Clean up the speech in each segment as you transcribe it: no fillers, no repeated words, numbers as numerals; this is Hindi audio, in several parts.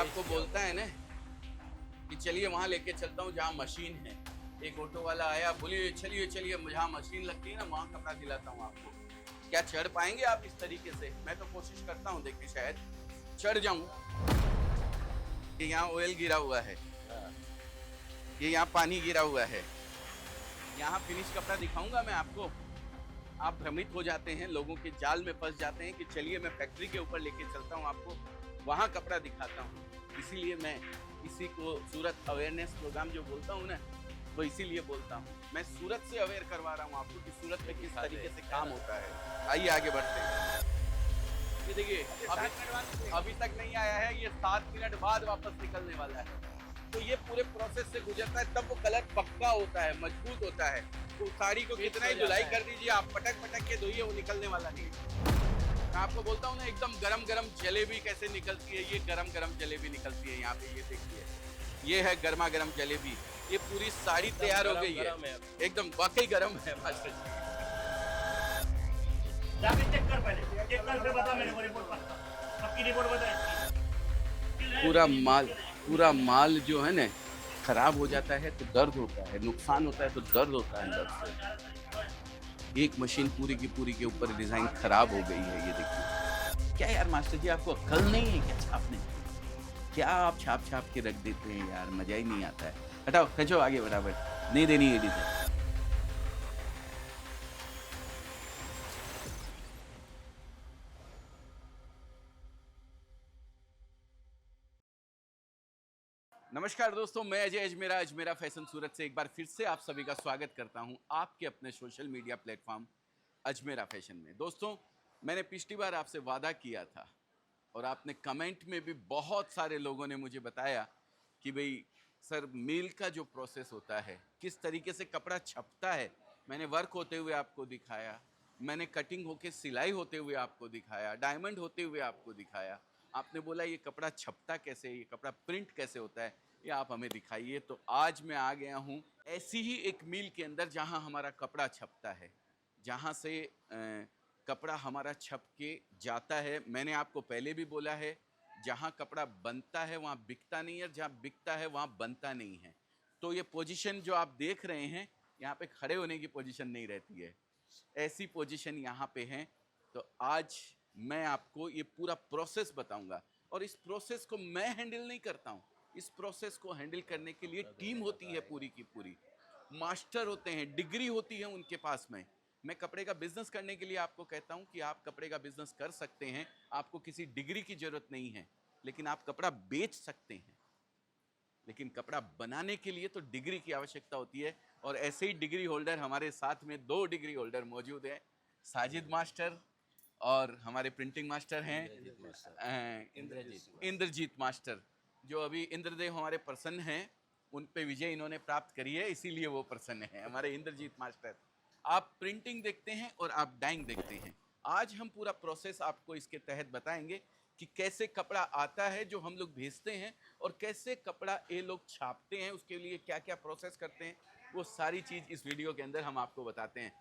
आपको बोलता है ना कि चलिए वहाँ लेके चलता हूँ जहाँ मशीन है। एक ऑटो वाला आया, बोलिए चलिए चलिए जहाँ मशीन लगती है ना वहाँ कपड़ा दिलाता हूँ आपको। क्या चढ़ पाएंगे आप इस तरीके से? मैं तो कोशिश करता हूँ, देखिए शायद चढ़ जाऊँ। कि यहाँ ऑयल गिरा हुआ है, ये यहाँ पानी गिरा हुआ है, यहाँ फिनिश कपड़ा दिखाऊंगा मैं आपको। आप भ्रमित हो जाते हैं, लोगों के जाल में फंस जाते हैं कि चलिए मैं फैक्ट्री के ऊपर लेके चलता हूँ आपको, वहाँ कपड़ा दिखाता हूँ। इसीलिए मैं इसी को सूरत अवेयरनेस प्रोग्राम जो बोलता हूँ ना, वो इसीलिए बोलता हूँ। मैं सूरत से अवेयर करवा रहा हूँ आपको कि सूरत में किस तरीके से काम होता है। आइए आगे बढ़ते हैं। ये देखिए अभी तक नहीं आया है, ये 7 मिनट बाद वापस निकलने वाला है। तो ये पूरे प्रोसेस से गुजरता है, तब वो कलर पक्का होता है, मजबूत होता है। तो साड़ी को कितना ही धुलाई कर दीजिए आप, पटक पटक के धोइए, वो निकलने वाला नहीं है। मैं आपको बोलता हूँ ना, एकदम गरम गरम जलेबी कैसे निकलती है, ये गरम गरम जलेबी निकलती है। यहाँ पे ये देखिए, ये है गर्मा गरम जलेबी। ये पूरी साड़ी तैयार हो गई है, एकदम वाकई गरम है मास्टर जी। जाके चेक कर पहले, चेक कर फिर बता मेरे को रिपोर्ट पर। आपकी रिपोर्ट बता। पूरा माल जो है ना खराब हो जाता है तो दर्द होता है, नुकसान होता है तो दर्द होता है अंदर से। एक मशीन पूरी की पूरी के ऊपर डिजाइन खराब हो गई है, ये देखिए। क्या यार मास्टर जी, आपको अक्ल नहीं है क्या छापने? क्या आप छाप छाप के रख देते हैं यार, मजा ही नहीं आता है। हटाओ, खींचो आगे बराबर, नहीं देनी है डिजाइन। नमस्कार दोस्तों, मैं अजय अजमेरा फैशन सूरत से एक बार फिर से आप सभी का स्वागत करता हूं आपके अपने social media platform Ajmera fashion में। दोस्तों, मैंने पिछली बार आपसे वादा किया था और आपने कमेंट में भी बहुत सारे लोगों ने मुझे बताया कि भाई सर, मील का जो प्रोसेस होता है, किस तरीके से कपड़ा छपता है, मैंने वर्क होते हुए आपको दिखाया, मैंने कटिंग होके सिलाई होते हुए आपको दिखाया, डायमंड होते हुए आपको दिखाया। आपने बोला ये कपड़ा छपता कैसे, ये कपड़ा प्रिंट कैसे होता है, ये आप हमें दिखाइए। तो आज मैं आ गया हूँ ऐसी ही एक मील के अंदर जहाँ हमारा कपड़ा छपता है, जहाँ से कपड़ा हमारा छप के जाता है। मैंने आपको पहले भी बोला है, जहाँ कपड़ा बनता है वहाँ बिकता नहीं है, जहाँ बिकता है वहाँ बनता नहीं है। तो ये पोजीशन जो आप देख रहे हैं, यहाँ पे खड़े होने की पोजीशन नहीं रहती है, ऐसी पोजीशन यहाँ पे है। तो आज मैं आपको ये पूरा प्रोसेस बताऊंगा, और इस प्रोसेस को मैं हैंडल नहीं करता हूँ। इस प्रोसेस को हैंडल करने के लिए टीम होती है, पूरी की पूरी मास्टर होते हैं, डिग्री होती है उनके पास में। मैं कपड़े का बिजनेस करने के लिए आपको कहता हूँ कि आप कपड़े का बिजनेस कर सकते हैं, आपको किसी डिग्री की जरूरत नहीं है, लेकिन आप कपड़ा बेच सकते हैं। लेकिन कपड़ा बनाने के लिए तो डिग्री की आवश्यकता होती है, और ऐसे ही डिग्री होल्डर हमारे साथ में 2 डिग्री होल्डर मौजूद हैं, साजिद मास्टर और हमारे प्रिंटिंग मास्टर हैं इंद्रजीत मास्टर। जो अभी इंद्रदेव हमारे प्रसन्न हैं, उन पे विजय इन्होंने प्राप्त करी है, इसीलिए वो प्रसन्न है हमारे इंद्रजीत मास्टर। आप प्रिंटिंग देखते हैं और आप डाइंग देखते हैं। आज हम पूरा प्रोसेस आपको इसके तहत बताएंगे कि कैसे कपड़ा आता है जो हम लोग भेजते हैं, और कैसे कपड़ा ये लोग छापते हैं, उसके लिए क्या क्या प्रोसेस करते हैं, वो सारी चीज़ इस वीडियो के अंदर हम आपको बताते हैं।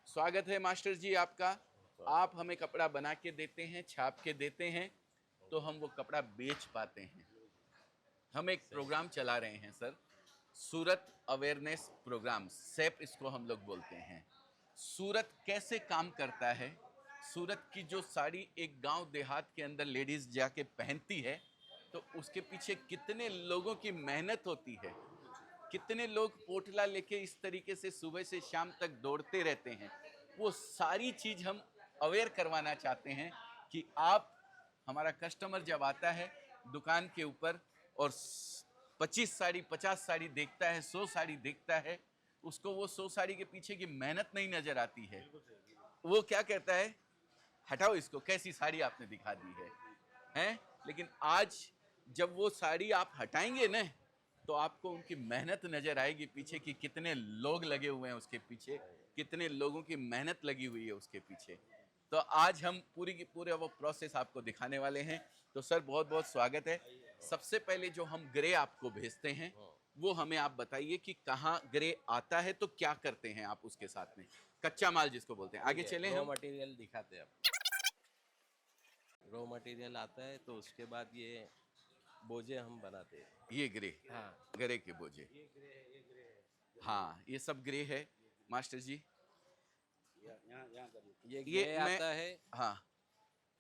स्वागत है मास्टर जी आपका। आप हमें कपड़ा बना के देते हैं, छाप के देते हैं, तो हम वो कपड़ा बेच पाते हैं। हम एक प्रोग्राम चला रहे हैं सर, सूरत अवेयरनेस प्रोग्राम, सेप इसको हम लोग बोलते हैं। सूरत कैसे काम करता है, सूरत की जो साड़ी एक गांव देहात के अंदर लेडीज जाके पहनती है, तो उसके पीछे कितने लोगों की मेहनत होती है, कितने लोग पोटला लेके इस तरीके से सुबह से शाम तक दौड़ते रहते हैं, वो सारी चीज़ हम अवेयर करवाना चाहते हैं कि आप, हमारा कस्टमर जब आता है दुकान के ऊपर और 25 साड़ी 50 साड़ी देखता है, 100 साड़ी देखता है, उसको वो 100 साड़ी के पीछे की मेहनत नहीं नजर आती है। वो क्या कहता है, हटाओ इसको, कैसी साड़ी आपने दिखा दी है, हैं? लेकिन आज जब वो साड़ी आप हटाएंगे ना, तो आपको उनकी मेहनत नजर आएगी पीछे की, कितने लोग लगे हुए हैं उसके पीछे, कितने लोगों की मेहनत लगी हुई है उसके पीछे। तो आज हम पूरी की पूरे वो प्रोसेस आपको दिखाने वाले हैं। तो सर बहुत बहुत स्वागत है। सबसे पहले जो हम ग्रे आपको भेजते हैं, वो हमें आप बताइए कि कहाँ ग्रे आता है, तो क्या करते हैं आप उसके साथ में, कच्चा माल जिसको बोलते हैं। आगे चले रॉ हम। मटेरियल दिखाते हैं। रॉ मटेरियल आता है तो उसके बाद ये बोझे हम बनाते हैं। ये ग्रे, हाँ, ग्रे के बोझे। हाँ, ये सब ग्रे है मास्टर जी। ये ये ग्रे मैं, आता है। हाँ,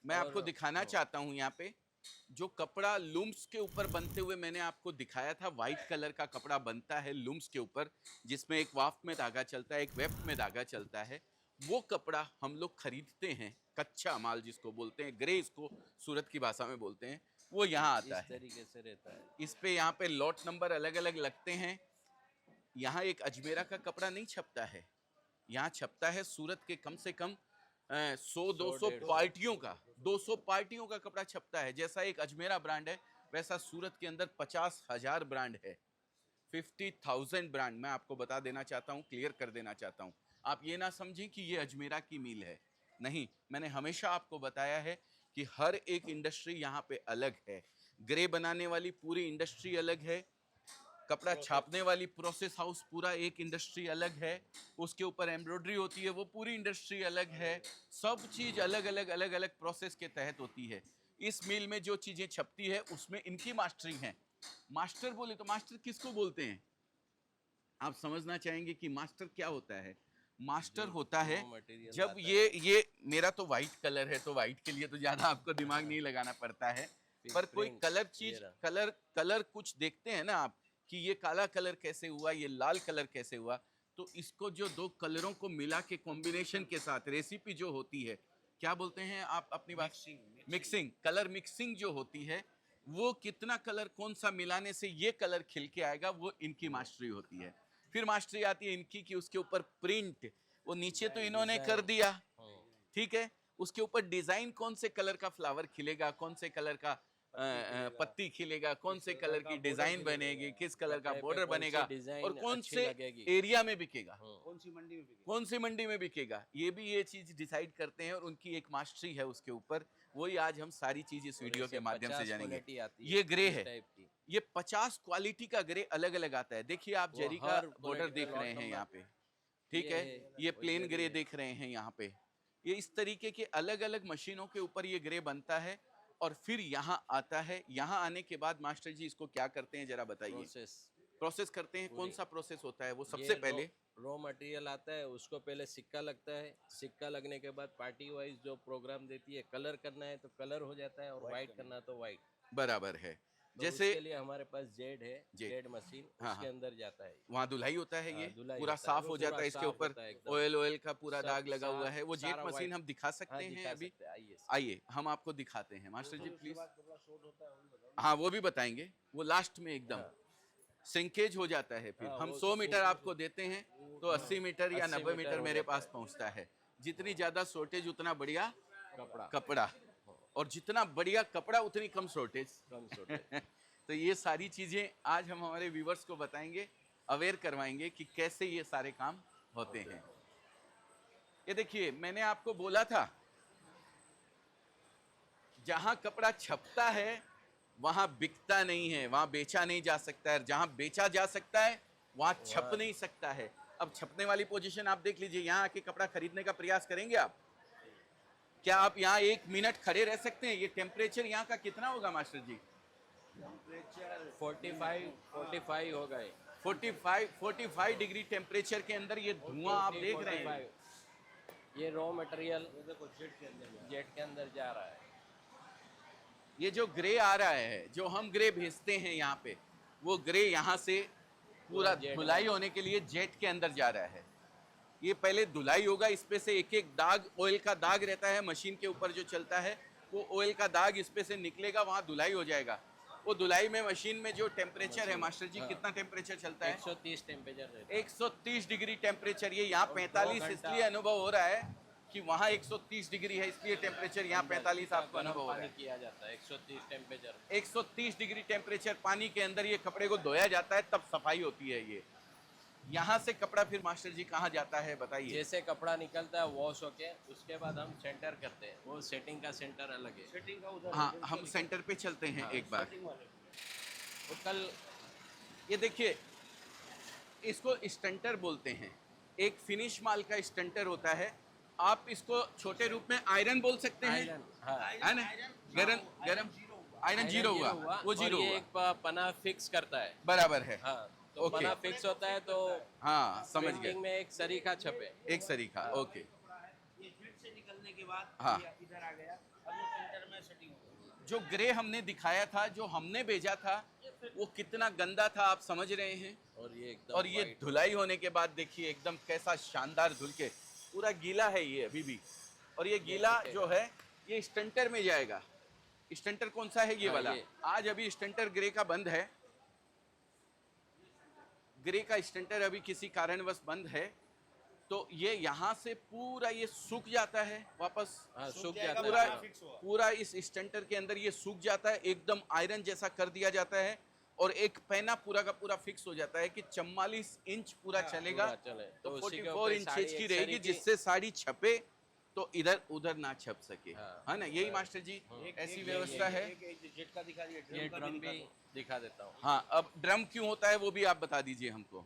मैं और आपको दिखाना चाहता हूँ यहाँ पे जो कपड़ा लूम्स के ऊपर बनते हुए मैंने आपको दिखाया था। वाइट कलर का कपड़ा बनता है लूम्स के ऊपर, जिसमें एक वाफ्ट में धागा चलता है, एक वेफ्ट में धागा चलता है। वो कपड़ा हम लोग खरीदते हैं, कच्चा माल जिसको बोलते हैं, ग्रे इसको सूरत की भाषा में बोलते हैं, वो यहाँ आता इस है। तरीके से रहता है। इस पे यहाँ पे लॉट नंबर अलग अलग लगते हैं। यहाँ एक अजमेरा का कपड़ा नहीं छपता है, यहाँ छपता है सूरत के कम से कम 100-200 पार्टियों का, 200 पार्टियों का कपड़ा छपता है। जैसा एक अजमेरा ब्रांड है वैसा सूरत के अंदर 50,000 ब्रांड है, 50,000 ब्रांड। मैं आपको बता देना चाहता हूँ, क्लियर कर देना चाहता हूँ। आप ये ना समझें कि ये अजमेरा की मील है, नहीं। मैंने हमेशा आपको बताया है कि हर एक इंडस्ट्री यहाँ पे अलग है। ग्रे बनाने वाली पूरी इंडस्ट्री अलग है, कपड़ा छापने वाली प्रोसेस हाउस पूरा एक इंडस्ट्री अलग है, उसके ऊपर एम्ब्रॉयडरी होती है वो पूरी इंडस्ट्री अलग है। सब चीज़ अलग अलग अलग अलग प्रोसेस के तहत होती है। इस मिल में जो चीज़ें छपती है उसमें इनकी मास्टरिंग है। मास्टर बोले तो मास्टर किसको बोलते हैं? आप समझना चाहेंगे कि मास्टर क्या होता है? मास्टर होता है जब ये मेरा तो वाइट कलर है, तो वाइट के लिए तो ज़्यादा आपको दिमाग नहीं लगाना पड़ता है, पर कोई कलर चीज कलर कुछ देखते हैं ना आप कि ये काला कलर कैसे हुआ, ये लाल कलर कैसे हुआ, तो इसको जो दो कलरों को मिला के कॉम्बिनेशन के साथ रेसिपी जो होती है, क्या बोलते हैं आप अपनी बात? मिक्सिंग, कलर मिक्सिंग जो होती है, वो कितना कलर कौन सा मिलाने से ये कलर खिल के आएगा, वो इनकी मास्टरी होती है। फिर मास्टरी आती है इनकी कि उसके ऊपर प्रिंट, वो नीचे तो इन्होंने कर दिया, ठीक है, उसके ऊपर डिजाइन कौन से कलर का फ्लावर खिलेगा, कौन से कलर का पत्ती खिलेगा, कौन से कलर की डिजाइन बनेगी, किस कलर का बॉर्डर बनेगा और कौन से एरिया में बिकेगा, कौन सी मंडी में बिकेगा, ये भी ये चीज डिसाइड करते हैं और उनकी एक मास्टरी है उसके ऊपर। वही आज हम सारी चीज इस वीडियो के माध्यम से जानेंगे। ये ग्रे है, ये 50 क्वालिटी का ग्रे अलग अलग आता है। देखिए आप जरी का बॉर्डर देख रहे हैं यहाँ पे, ठीक है, ये प्लेन ग्रे देख रहे हैं यहाँ पे। ये इस तरीके के अलग अलग मशीनों के ऊपर ये ग्रे बनता है और फिर यहाँ आता है। यहाँ आने के बाद मास्टर जी इसको क्या करते हैं जरा बताइए? प्रोसेस करते हैं। कौन सा प्रोसेस होता है वो? सबसे पहले रॉ मटेरियल आता है, उसको पहले सिक्का लगता है, सिक्का लगने के बाद पार्टी वाइज जो प्रोग्राम देती है, कलर करना है तो कलर हो जाता है और वाइट करना है तो वाइट। बराबर है। तो जैसे उसके लिए हमारे पास जेड है, जेड मशीन, उसके अंदर जाता है, वहाँ धुलाई होता है, ये पूरा साफ हो जाता है, इसके ऊपर ऑयल का पूरा दाग लगा हुआ है। वो जेट मशीन हम दिखा सकते हैं अभी? आइए हम आपको दिखाते हैं मास्टर जी प्लीज। हाँ वो भी बताएंगे, वो लास्ट में एकदम सिंकेज हो जाता है। फिर हम 100 मीटर आपको देते हैं तो 80 मीटर या 90 मीटर मेरे पास पहुंचता है। जितनी ज्यादा शॉर्टेज उतना बढ़िया कपड़ा, और जितना बढ़िया कपड़ा उतनी कम शॉर्टेज। तो ये सारी चीजें आज हम हमारे व्यूवर्स को बताएंगे, अवेयर करवाएंगे कि कैसे ये सारे काम होते हैं। ये देखिए मैंने आपको बोला था जहां कपड़ा छपता है वहां बिकता नहीं है, वहां बेचा नहीं जा सकता है। जहां बेचा जा सकता है वहां छप नहीं सकता है। अब छपने वाली पोजीशन आप देख लीजिए। यहाँ आके कपड़ा खरीदने का प्रयास करेंगे आप? क्या आप यहाँ 1 मिनट खड़े रह सकते हैं? ये टेम्परेचर यहाँ का कितना होगा मास्टर जी? टेम्परेचर 45 हो गए। 45 डिग्री टेम्परेचर के अंदर ये धुआं आप देख रहे हैं। ये रॉ मटेरियल जेट के अंदर जा रहा है। ये जो ग्रे आ रहा है, जो हम ग्रे भेजते हैं यहाँ पे, वो ग्रे यहाँ से पूरा धुलाई होने के लिए जेट के अंदर जा रहा है। ये पहले धुलाई होगा, इस पे से एक एक दाग, ऑयल का दाग रहता है मशीन के ऊपर जो चलता है, वो ऑयल का दाग इस पे से निकलेगा, वहाँ धुलाई हो जाएगा। वो धुलाई में मशीन में जो टेम्परेचर है मास्टर जी, कितना टेम्परेचर चलता है? 130 टेम्परेचर, 130 डिग्री टेम्परेचर। ये यहाँ 45 इसलिए अनुभव हो रहा है कि वहाँ 130 डिग्री है, इसलिए टेम्परेचर यहाँ 45 आपको अनुभव हो रहा है। किया जाता है 130 टेम्परेचर, 130 डिग्री टेम्परेचर पानी के अंदर ये कपड़े को धोया जाता है, तब सफाई होती है। ये यहाँ से कपड़ा फिर मास्टर जी कहाँ जाता है बताइए? जैसे कपड़ा निकलता है वॉश होके, उसके बाद हम सेंटर करते हैं। वो सेटिंग का सेंटर अलग है। सेटिंग का उधर, हाँ हम सेंटर पे चलते हैं एक बार। तो कल ये देखिए, इसको स्टंटर बोलते हैं। एक फिनिश माल का स्टंटर होता है। आप इसको छोटे रूप में आयरन बोल सकते हैं, है ना? गरम आयरन जीरो हुआ, वो और जीरो ये हुआ, एक पना फिक्स करता है। बराबर है। हाँ, तो ओके। पना फिक्स होता है तो हाँ समझ प्रिंटिंग गए, में एक सरीखा छपे। एक सरीखा, ओके। ये जेट से निकलने के बाद हाँ। ये इधर आ गया, अब ये प्रिंटर में सेटिंग हो गई। जो ग्रे हमने दिखाया था, जो हमने भेजा था, वो कितना गंदा था आप समझ रहे हैं। और ये एकदम और ये white। धुलाई होने के बाद देखिए एकदम कैसा शानदार धुल के, पूरा गीला है ये अभी भी। और ये गीला जो है ये स्टंटर में जाएगा। स्टंटर कौन सा है? ये हाँ, वाला। ये। आज अभी स्टंटर ग्रे का बंद है, ग्रे का स्टंटर अभी किसी कारणवश बंद है। तो ये यहाँ से पूरा ये सूख जाता है वापस, हाँ, सूख सूख जाएगा, जाता पूरा है। फिक्स हुआ। पूरा इस स्टंटर के अंदर ये सूख जाता है, एकदम आयरन जैसा कर दिया जाता है। और एक पैना पूरा का पूरा फिक्स हो जाता है कि 44 इंच पूरा चलेगा। पूरा चले। तो तो उसी के 44 ऊपर इंचेज साड़ी की एक रहेगी, सरी की- जिससे साड़ी छपे तो इधर उधर ना छप सके। हाँ। है ना, यही मास्टर जी ऐसी व्यवस्था है। एक जेट का दिखा दिया, ये ड्रम का ड्रम भी भी दिखा दो। दिखा देता हूँ। हाँ, अब ड्रम क्यों होता है वो भी आप बता दीजिए हमको।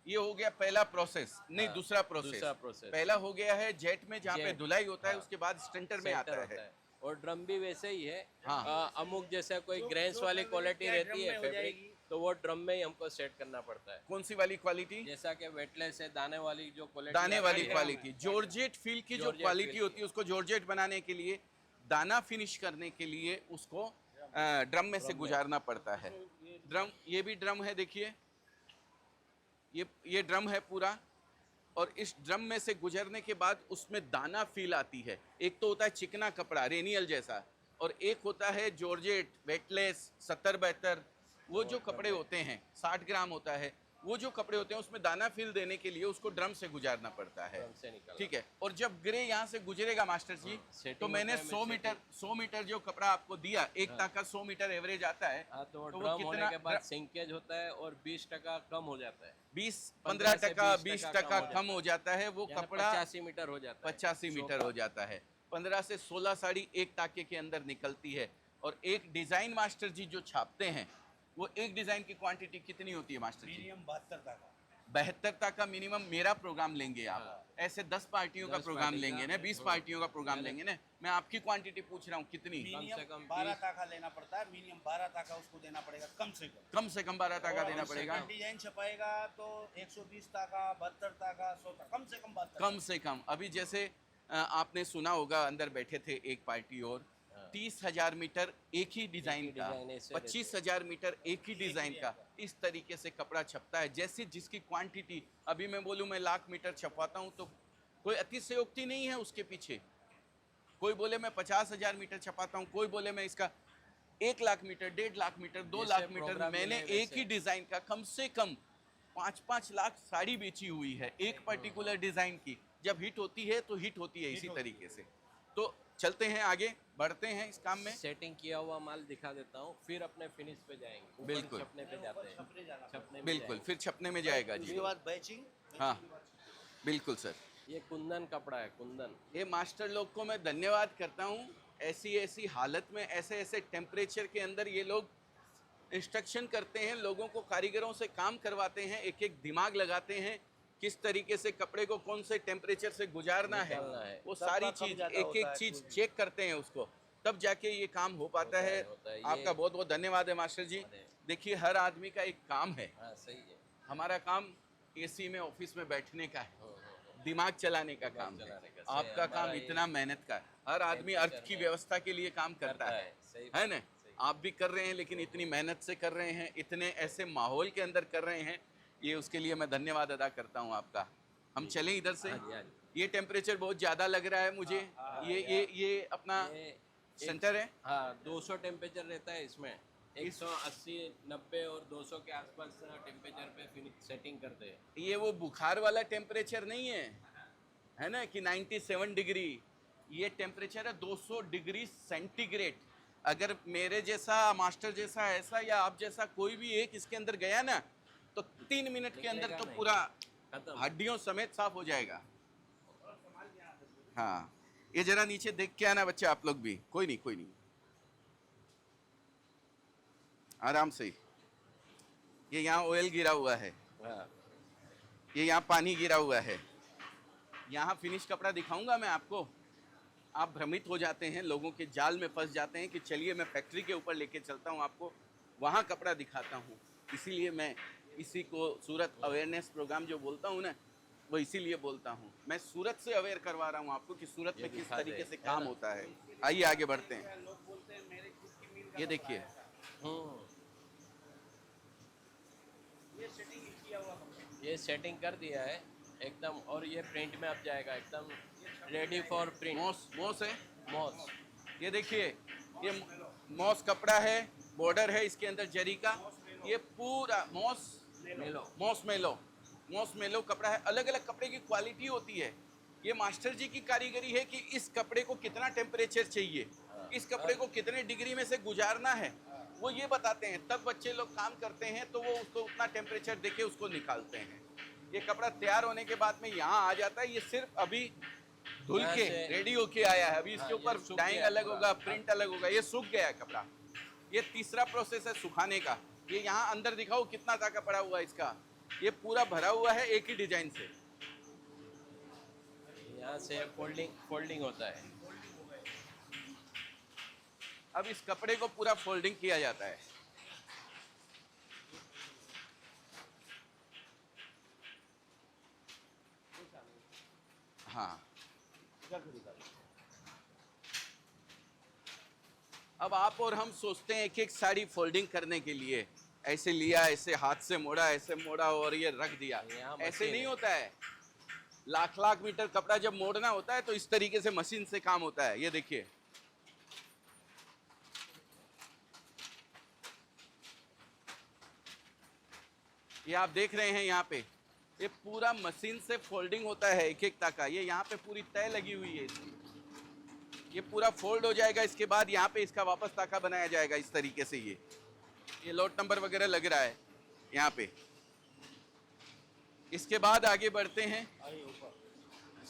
ये हो गया पहला प्रोसेस, नहीं हाँ, दूसरा प्रोसेस। दूसरा प्रोसेस। पहला हो गया है जेट में, जहाँ पे जेट, धुलाई होता है, हाँ। उसके बाद स्टंटर में सेंटर आता होता है। और ड्रम भी वैसे ही है। हाँ। अमुक जैसा कोई जो- ग्रेन्स जो वाली fabric क्वालिटी क्या रहती ड्रम है में हो फैब्रिक, जाएगी। तो वो ड्रम में ही हमको सेट करना पड़ता है। कौन सी वाली क्वालिटी? जैसा कि वेटलेस है, दाने वाली जो क्वालिटी दाने वाली आती है, क्वालिटी, जॉर्जेट फील की जो जॉर्जेट क्वालिटी फील होती है, उसको जॉर्जेट बनाने के लिए, दाना फिनिश करने के लिए उसको ड्रम में से गुजारना पड़ता है। ड्रम, ये भी ड्रम है देखिए, ये ड्रम है पूरा। और इस ड्रम में से गुजरने के बाद उसमें दाना फील आती है। एक तो होता है चिकना कपड़ा रेनियल जैसा, और एक होता है जॉर्जेट वेटलेस 70-72, वो जो कपड़े होते हैं 60 ग्राम होता है, वो जो कपड़े होते हैं उसमें दाना फील देने के लिए उसको ड्रम से गुजारना पड़ता है। ड्रम से निकलना। ठीक है। और जब ग्रे यहाँ से गुजरेगा मास्टर जी, सेटिंग तो मैंने होता है, 100 मीटर जो कपड़ा आपको दिया, एक ताका 100 मीटर एवरेज आता है। हाँ, तो वो ड्रम होने कितना- के बाद सिंकेज होता है और 20% कम हो जाता है। 15 से टका 20% 20% कम हो जाता है। वो यानी कपड़ा 85 मीटर हो जाता है। 85 मीटर हो जाता है। 15 से 16 साड़ी एक टाके के अंदर निकलती है। और एक डिजाइन मास्टर जी जो छापते हैं, वो एक डिजाइन की क्वांटिटी कितनी होती है मास्टर जी? मिनिमम 72 तक। 72 तक का मिनिमम मेरा प्रोग्राम लेंगे आप। हाँ। ऐसे 10 पार्टियों का 10 प्रोग्राम पार्टी लेंगे का, ना, 20 पार्टियों का प्रोग्राम लेंगे ना। मैं आपकी क्वांटिटी पूछ रहा हूँ कितनी? से मिनिमम कम 12 20 ताका लेना पड़ता है, मिनिमम 12 ताका उसको देना पड़ेगा कम से कम। कम से कम 12 टाका और देना उससे पड़ेगा। कम डिजाइन छपाएगा तो 120 ताका, 72 ताका, 100 ताका, कम से कम 72। कम से कम। अभी जैसे आपने सुना होगा, अंदर बैठे थे एक पार्टी और 30,000 मीटर एक ही डिजाइन का, डिजाइन ऐसे 25,000 मीटर एक ही डिजाइन का, इस तरीके से कपड़ा छपता है। जैसे जिसकी क्वांटिटी, अभी मैं बोलूँ मैं 1,00,000 मीटर छपवाता हूँ तो कोई अतिशयोक्ति नहीं है उसके पीछे। कोई बोले मैं 50,000 मीटर छपाता हूँ, कोई बोले मैं इसका 1,00,000 मीटर, 1.5 मीटर, 2,00,000 मीटर। प्रोग्राम मैंने मिले एक ही डिजाइन का कम से कम 5-5 लाख साड़ी बेची हुई है, एक पर्टिकुलर डिजाइन की। जब हिट होती है तो हिट होती है इसी तरीके से। तो चलते हैं आगे, बढ़ते हैं इस काम में। सेटिंग किया हुआ माल दिखा देता हूँ, फिर अपने फिनिश पे जाएंगे। ऊपर बिल्कुल। छपने पे जाते हैं। छपने जाना छपने में बिल्कुल, जाएंगे। फिर छपने में जाएगा जी। उसके बाद बैचिंग। हाँ बिल्कुल सर। ये कुंदन कपड़ा है, कुंदन। ये मास्टर लोग को मैं धन्यवाद करता हूँ। ऐसी हालत में, ऐसे टेम्परेचर के अंदर ये लोग इंस्ट्रक्शन करते हैं, लोगों को, कारीगरों से काम करवाते हैं, एक एक दिमाग लगाते हैं किस तरीके से कपड़े को कौन से टेम्परेचर से गुजारना है। निकालना है। वो सबका सारी कम चीज ज्यादा एक होता एक है, चीज कुछ। चेक करते हैं उसको, तब जाके ये काम हो पाता है। होता है। आपका बहुत बहुत धन्यवाद है मास्टर जी। अरे। देखिए, हर आदमी का एक काम है। हाँ, सही है। हमारा काम एसी में ऑफिस में बैठने का है, हो, हो। दिमाग चलाने का काम है। चलाने का, सही। आपका काम हमारा ये इतना मेहनत का है। हर आदमी अर्थ की टेम्परेचर में व्यवस्था के लिए काम करता है, सही है ना? सही। आप भी कर रहे हैं, लेकिन इतनी मेहनत से कर रहे हैं, इतने ऐसे माहौल के अंदर कर रहे हैं, ये उसके लिए मैं धन्यवाद अदा करता हूँ आपका। हम चलें इधर से। हाँ जी, हाँ जी। ये टेम्परेचर बहुत ज़्यादा लग रहा है मुझे। ये अपना ये सेंटर है। हाँ, 200 टेम्परेचर रहता है इसमें। 180, 90 और 200 के आसपास टेम्परेचर पे सेटिंग करते हैं। ये वो बुखार वाला टेम्परेचर नहीं है ना, कि 97 डिग्री। ये टेम्परेचर है 200 डिग्री सेंटीग्रेड। अगर मेरे जैसा, मास्टर जैसा, ऐसा या आप जैसा कोई भी एक इसके अंदर गया ना, तो 3 मिनट के अंदर निकलेगा तो नहीं। पूरा खत्म। हड्डियों समेत साफ हो जाएगा। हाँ, ये जरा नीचे देख के आना बच्चे, आप लोग भी। कोई नहीं, कोई नहीं, आराम से। ये यहाँ ऑयल गिरा हुआ है, हाँ, ये यहाँ पानी गिरा हुआ है। यहाँ फिनिश कपड़ा दिखाऊंगा मैं आपको। आप भ्रमित हो जाते हैं, लोगों के जाल में फंस जाते हैं कि चलिए मैं फैक्ट्री के ऊपर लेके चलता हूँ आपको, वहाँ कपड़ा दिखाता हूँ। इसीलिए मैं इसी को सूरत अवेयरनेस प्रोग्राम जो बोलता हूँ ना, वो इसीलिए बोलता हूँ। मैं सूरत से अवेयर करवा रहा हूँ आपको कि सूरत में किस तरीके से काम होता है। आइए आगे बढ़ते हैं। ये देखिए, ये सेटिंग कर दिया है एकदम, और ये प्रिंट में अब जाएगा एकदम रेडी फॉर प्रिंट। मॉस है, मॉस। ये देखिए, ये मॉस कपड़ा है, बॉर्डर है इसके अंदर जरी का। ये पूरा मॉस मेलो कपड़ा है। अलग अलग कपड़े की क्वालिटी होती है। ये मास्टर जी की कारीगरी है कि इस कपड़े को कितना टेम्परेचर चाहिए, इस कपड़े को कितने डिग्री में से गुजारना है, वो ये बताते हैं। तब बच्चे लोग काम करते हैं तो वो उसको उतना टेम्परेचर देके उसको निकालते हैं। ये कपड़ा तैयार होने के बाद में यहाँ आ जाता है। ये सिर्फ अभी धुल के रेडी होके आया है। अभी इसके ऊपर डाइंग अलग होगा, प्रिंट अलग होगा। ये सूख गया है कपड़ा। ये तीसरा प्रोसेस है सुखाने का। ये यहाँ अंदर दिखाओ कितना ताका पड़ा हुआ है इसका। ये पूरा भरा हुआ है एक ही डिजाइन से। यहाँ से फोल्डिंग होता है। अब इस कपड़े को पूरा फोल्डिंग किया जाता है। हाँ, अब आप और हम सोचते हैं एक एक साड़ी फोल्डिंग करने के लिए ऐसे लिया, ऐसे हाथ से मोड़ा, ऐसे मोड़ा और ये रख दिया। ऐसे नहीं होता है। लाख लाख मीटर कपड़ा जब मोड़ना होता है तो इस तरीके से मशीन से काम होता है। ये देखिए, ये आप देख रहे हैं यहाँ पे, ये पूरा मशीन से फोल्डिंग होता है एक एक ताका। ये यहाँ पे पूरी तय लगी हुई है इसकी। ये पूरा फोल्ड हो जाएगा। इसके बाद यहाँ पे इसका वापस ताका बनाया जाएगा इस तरीके से। ये लोट नंबर वगैरह लग रहा है यहाँ पे। इसके बाद आगे बढ़ते हैं।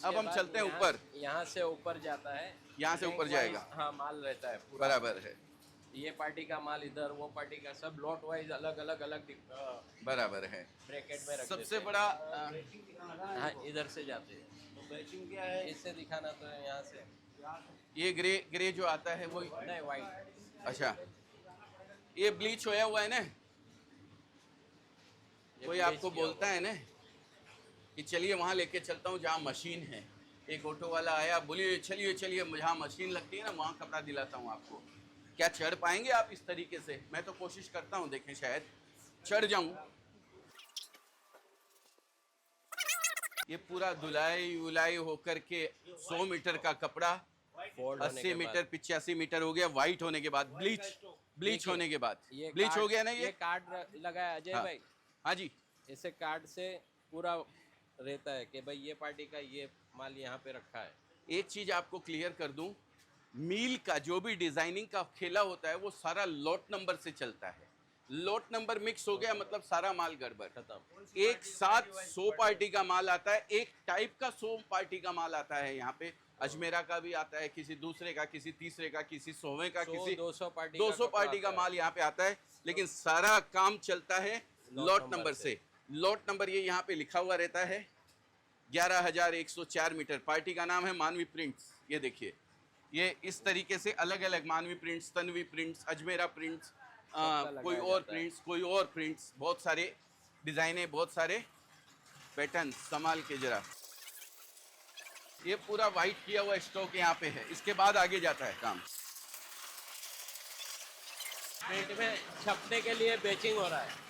अब हम चलते हैं ऊपर। यहाँ से ऊपर जाता है, यहाँ से ऊपर जाएगा। हाँ, माल रहता है पूरा। बराबर है। ये पार्टी का माल इधर, वो पार्टी का, सब लॉट वाइज अलग अलग बराबर है। ब्रैकेट में रख सबसे बड़ा हाँ, इधर से जाते हैं। तो बैचिंग क्या है इससे दिखाना तो है। यहाँ से ये ग्रे जो आता है वो नहीं, वाइट। अच्छा, ये ब्लीच होया हुआ है ना। कोई आपको बोलता है ना कि चलिए वहाँ लेके चलता हूँ जहाँ मशीन है। एक ऑटो वाला आया, बोलिए चलिए चलिए जहाँ मशीन लगती है ना वहाँ कपड़ा दिलाता हूँ आपको। क्या चढ़ पाएंगे आप इस तरीके से? मैं तो कोशिश करता हूँ, देखें शायद चढ़ जाऊं। ये पूरा धुलाई उलाई होकर के 100 मीटर का कपड़ा 80 मीटर 85 मीटर हो गया। वाइट होने के बाद ब्लीच होने के बाद ब्लीच हो गया ना। ये कार्ड लगाया अजय भाई। हाँ जी, इसे कार्ड से पूरा रहता है कि भाई ये पार्टी का ये माल यहाँ पे रखा है। एक चीज आपको क्लियर कर दूं, मील का जो भी डिजाइनिंग का खेला होता है वो सारा लॉट नंबर से चलता है। लॉट नंबर मिक्स हो गया मतलब सारा माल गड़बड़ खत्म। एक साथ 100 पार्टी का माल आता है, एक टाइप का 100 पार्टी का माल आता है। यहाँ पे अजमेरा का भी आता है, किसी दूसरे का, किसी तीसरे का, किसी 100वें का, किसी 200 पार्टी का माल यहाँ पे आता है। लेकिन सारा काम चलता है लॉट नंबर से। लॉट नंबर ये यहाँ पे लिखा हुआ रहता है 11,104 मीटर। पार्टी का नाम है मानवी प्रिंट्स। ये देखिए, ये इस तरीके से अलग अलग मानवी prints, Tanvi prints, Ajmera prints, कोई और प्रिंट्स, कोई और प्रिंट्स, बहुत सारे डिजाइने, बहुत सारे पैटर्न। संभाल के जरा। ये पूरा वाइट किया हुआ स्टॉक यहाँ पे है। इसके बाद आगे जाता है काम। प्रिंट में छपने के लिए बेचिंग हो रहा है।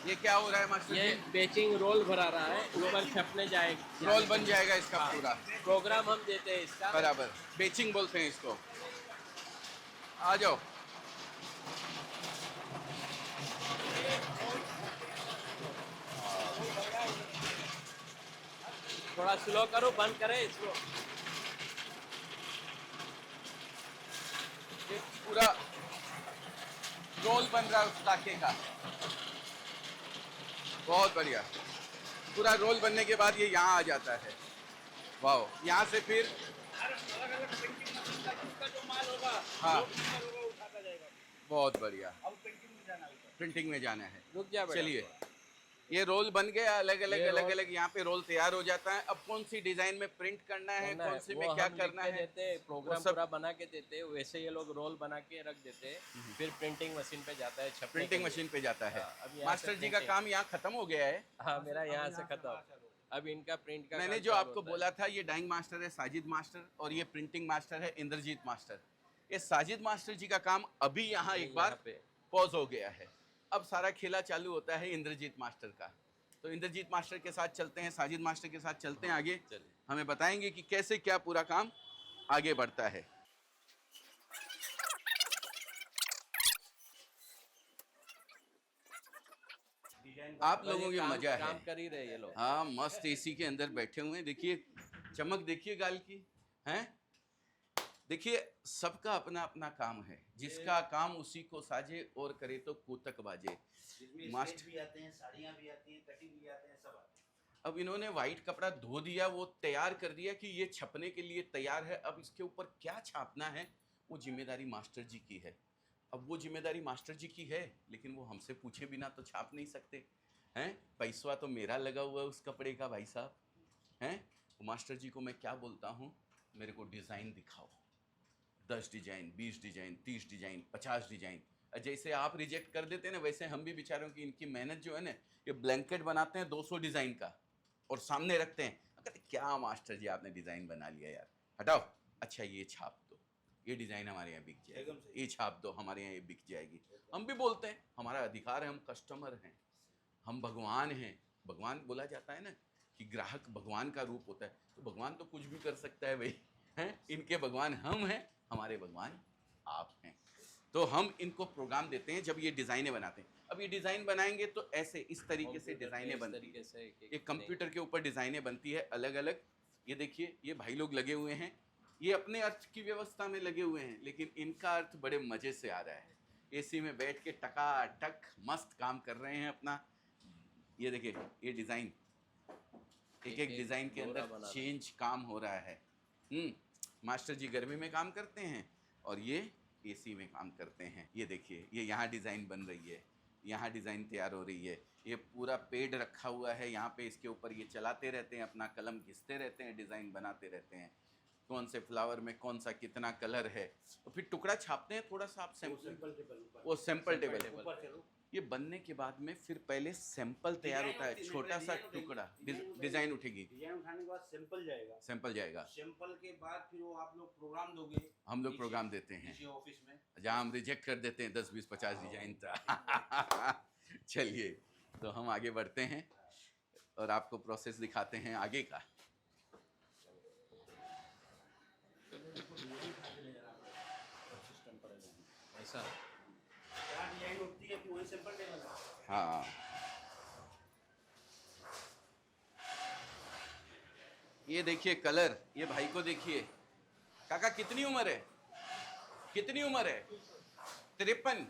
ये क्या हो रहा है मास्टर? ये बेचिंग रोल भरा रहा है, ऊपर छपने जाएगा, रोल बन जाएगा इसका पूरा। प्रोग्राम हम देते हैं इसका। बराबर, बेचिंग बोलते हैं इसको। आ जाओ। थोड़ा स्लो करो, बंद करें इसको। ये पूरा रोल बन रहा है उस ताके का। बहुत बढ़िया। पूरा रोल बनने के बाद ये यहाँ आ जाता है। वाह, यहाँ से फिर हाँ, बहुत बढ़िया। प्रिंटिंग में जाना है। रुक जा बेटा। चलिए, ये रोल बन गया, अलग अलग ये अलग रोल- अलग यहाँ पे रोल तैयार हो जाता है। अब कौन सी डिजाइन में प्रिंट करना है, करना कौन है, सी वो में क्या हम लिख करना के है, देते हैं, प्रोग्राम सब- पूरा बना के देते हैं, वैसे ये लोग रोल बना के रख देते हैं, फिर प्रिंटिंग मशीन पे जाता है छपने के प्रिंटिंग लिए। मशीन पे जाता है। हाँ, अब यहाँ मास्टर से जी का printing- काम यहाँ खत्म हो गया है। हाँ, मेरा यहाँ से खत्म, अब इनका प्रिंट का मैंने काम जो चालू आपको होता है। बोला था, ये डाइंग मास्टर है साजिद मास्टर, और ये प्रिंटिंग मास्टर है इंद्रजीत मास्टर। ये साजिद मास्टर जी का काम अभी यहाँ एक बार यहाँ पे पॉज हो गया है। अब सारा खेला चालू होता है इंद्रजीत मास्टर का। तो इंद्रजीत मास्टर के साथ चलते हैं, साजिद मास्टर के साथ चलते हैं आगे, चलिए। हमें बताएंगे कि कैसे क्या पूरा काम आगे बढ़ता है। आप लोगों की मजा है। काम कर ही रहे ये लोग। हाँ, मस्त एसी के अंदर बैठे हुए हैं, देखिए चमक देखिए गाल की, हैं? देखिए सबका अपना अपना काम है, जिसका काम उसी को साजे और करे तो कोतक बाजे। इसमें मास्टर- स्केच भी आते हैं, साड़ियाँ भी आती हैं, कटिंग भी आते हैं, सब आते हैं। अब इन्होंने वाइट कपड़ा धो दिया, वो तैयार कर दिया कि ये छपने के लिए तैयार है। अब इसके ऊपर क्या छापना है, वो जिम्मेदारी मास्टर जी की है। अब वो जिम्मेदारी मास्टर जी की है, लेकिन वो हमसे पूछे बिना तो छाप नहीं सकते हैं। पैसा तो मेरा लगा हुआ है उस कपड़े का भाई साहब, हैं? मास्टर जी को मैं क्या बोलता हूँ, मेरे को डिज़ाइन दिखाओ, 10 डिजाइन, 20 डिजाइन, 30 डिजाइन, 50 डिजाइन। जैसे आप रिजेक्ट कर देते हैं ना, वैसे हम भी बेचारों की इनकी मेहनत जो है ना, ये ब्लैंकेट बनाते हैं 200 डिजाइन का और सामने रखते हैं, कहते क्या मास्टर जी आपने डिजाइन बना लिया यार, हटाओ, अच्छा ये छाप दो, ये डिजाइन हमारे यहाँ बिक एकदम जाएगी, सही। ये छाप दो, हमारे यहाँ ये बिक जाएगी। हम भी बोलते हैं हमारा अधिकार है, हम कस्टमर हैं, हम भगवान हैं। भगवान बोला जाता है ना कि ग्राहक भगवान का रूप होता है, तो भगवान तो कुछ भी कर सकता है भाई, हैं? इनके भगवान हम हैं, हमारे भगवान आप हैं। तो हम इनको प्रोग्राम देते हैं जब ये डिज़ाइनें बनाते हैं। अब ये डिज़ाइन बनाएंगे तो ऐसे इस तरीके से कंप्यूटर पे डिज़ाइनें इस बनती तरीके है, से एक कंप्यूटर के ऊपर डिज़ाइनें बनती है अलग अलग। ये देखिए ये भाई लोग लगे हुए हैं, ये अपने अर्थ की व्यवस्था में लगे हुए हैं, लेकिन इनका अर्थ बड़े मज़े से आ रहा है। एसी में बैठ के टकाटक मस्त काम कर रहे हैं अपना। ये देखिए ये डिज़ाइन, एक एक डिज़ाइन के डोरा अंदर बना रहे हैं। चेंज काम हो रहा है। मास्टर जी गर्मी में काम करते हैं और ये एसी में काम करते हैं। ये देखिए ये यहाँ डिज़ाइन बन रही है, यहाँ डिज़ाइन तैयार हो रही है। ये पूरा पेड रखा हुआ है यहाँ पे, इसके ऊपर ये चलाते रहते हैं, अपना कलम घिसते रहते हैं, डिज़ाइन बनाते रहते हैं, कौन से फ्लावर में कौन सा कितना कलर है। तो फिर टुकड़ा छापते हैं थोड़ा सा, आप सैंपल, सिंपल टेबल ऊपर वो सैंपल टेबल। ऊपर चलो। ये बनने के बाद में फिर पहले सैंपल तैयार डिजाइन होता है, उठेगी, छोटा सा डिजाइन उठेगी, टुकड़ा, डिजाइन डिज़ाइन उठेगी, डिजाइन उठाने के बाद सैंपल जाएगा, सैंपल जाएगा, सैंपल के बाद फिर वो आप लोग प्रोग्राम दोगे, हम लोग नीचे- प्रोग्राम देते हैं, नीचे ऑफिस में। जहाँ हम रिजेक्ट कर देते हैं 10 20 50 डिजाइन था। चलिए तो हम आगे बढ़ते हैं और आपको प्रोसेस दिखाते हैं आगे का। ऐसा जहाँ डिजाइन उठती है फिर वही सैंपल टेबल है। हाँ, ये देखिए कलर, ये भाई को देखिए। काका कितनी उम्र है, कितनी उम्र है? 53।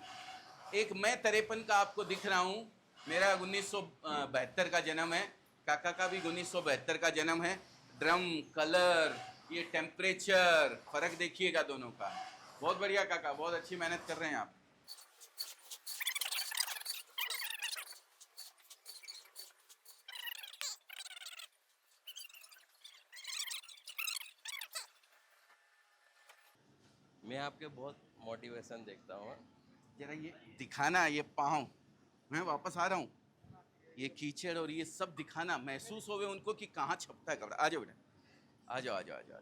एक मैं 53 का आपको दिख रहा हूँ, मेरा 1972 का जन्म है, काका का भी 1972 का जन्म है। ड्रम, कलर, ये टेम्परेचर, फर्क देखिएगा दोनों का। बहुत बढ़िया काका, बहुत अच्छी मेहनत कर रहे हैं आप। मैं आपके बहुत मोटिवेशन देखता हूँ। जरा ये दिखाना, ये पाँव, मैं वापस आ रहा हूँ, ये कीचड़ और ये सब दिखाना, महसूस होवे उनको कि कहाँ छपता है कपड़ा। आ जाओ बेटा, आ जाओ आ जाओ आ जाओ।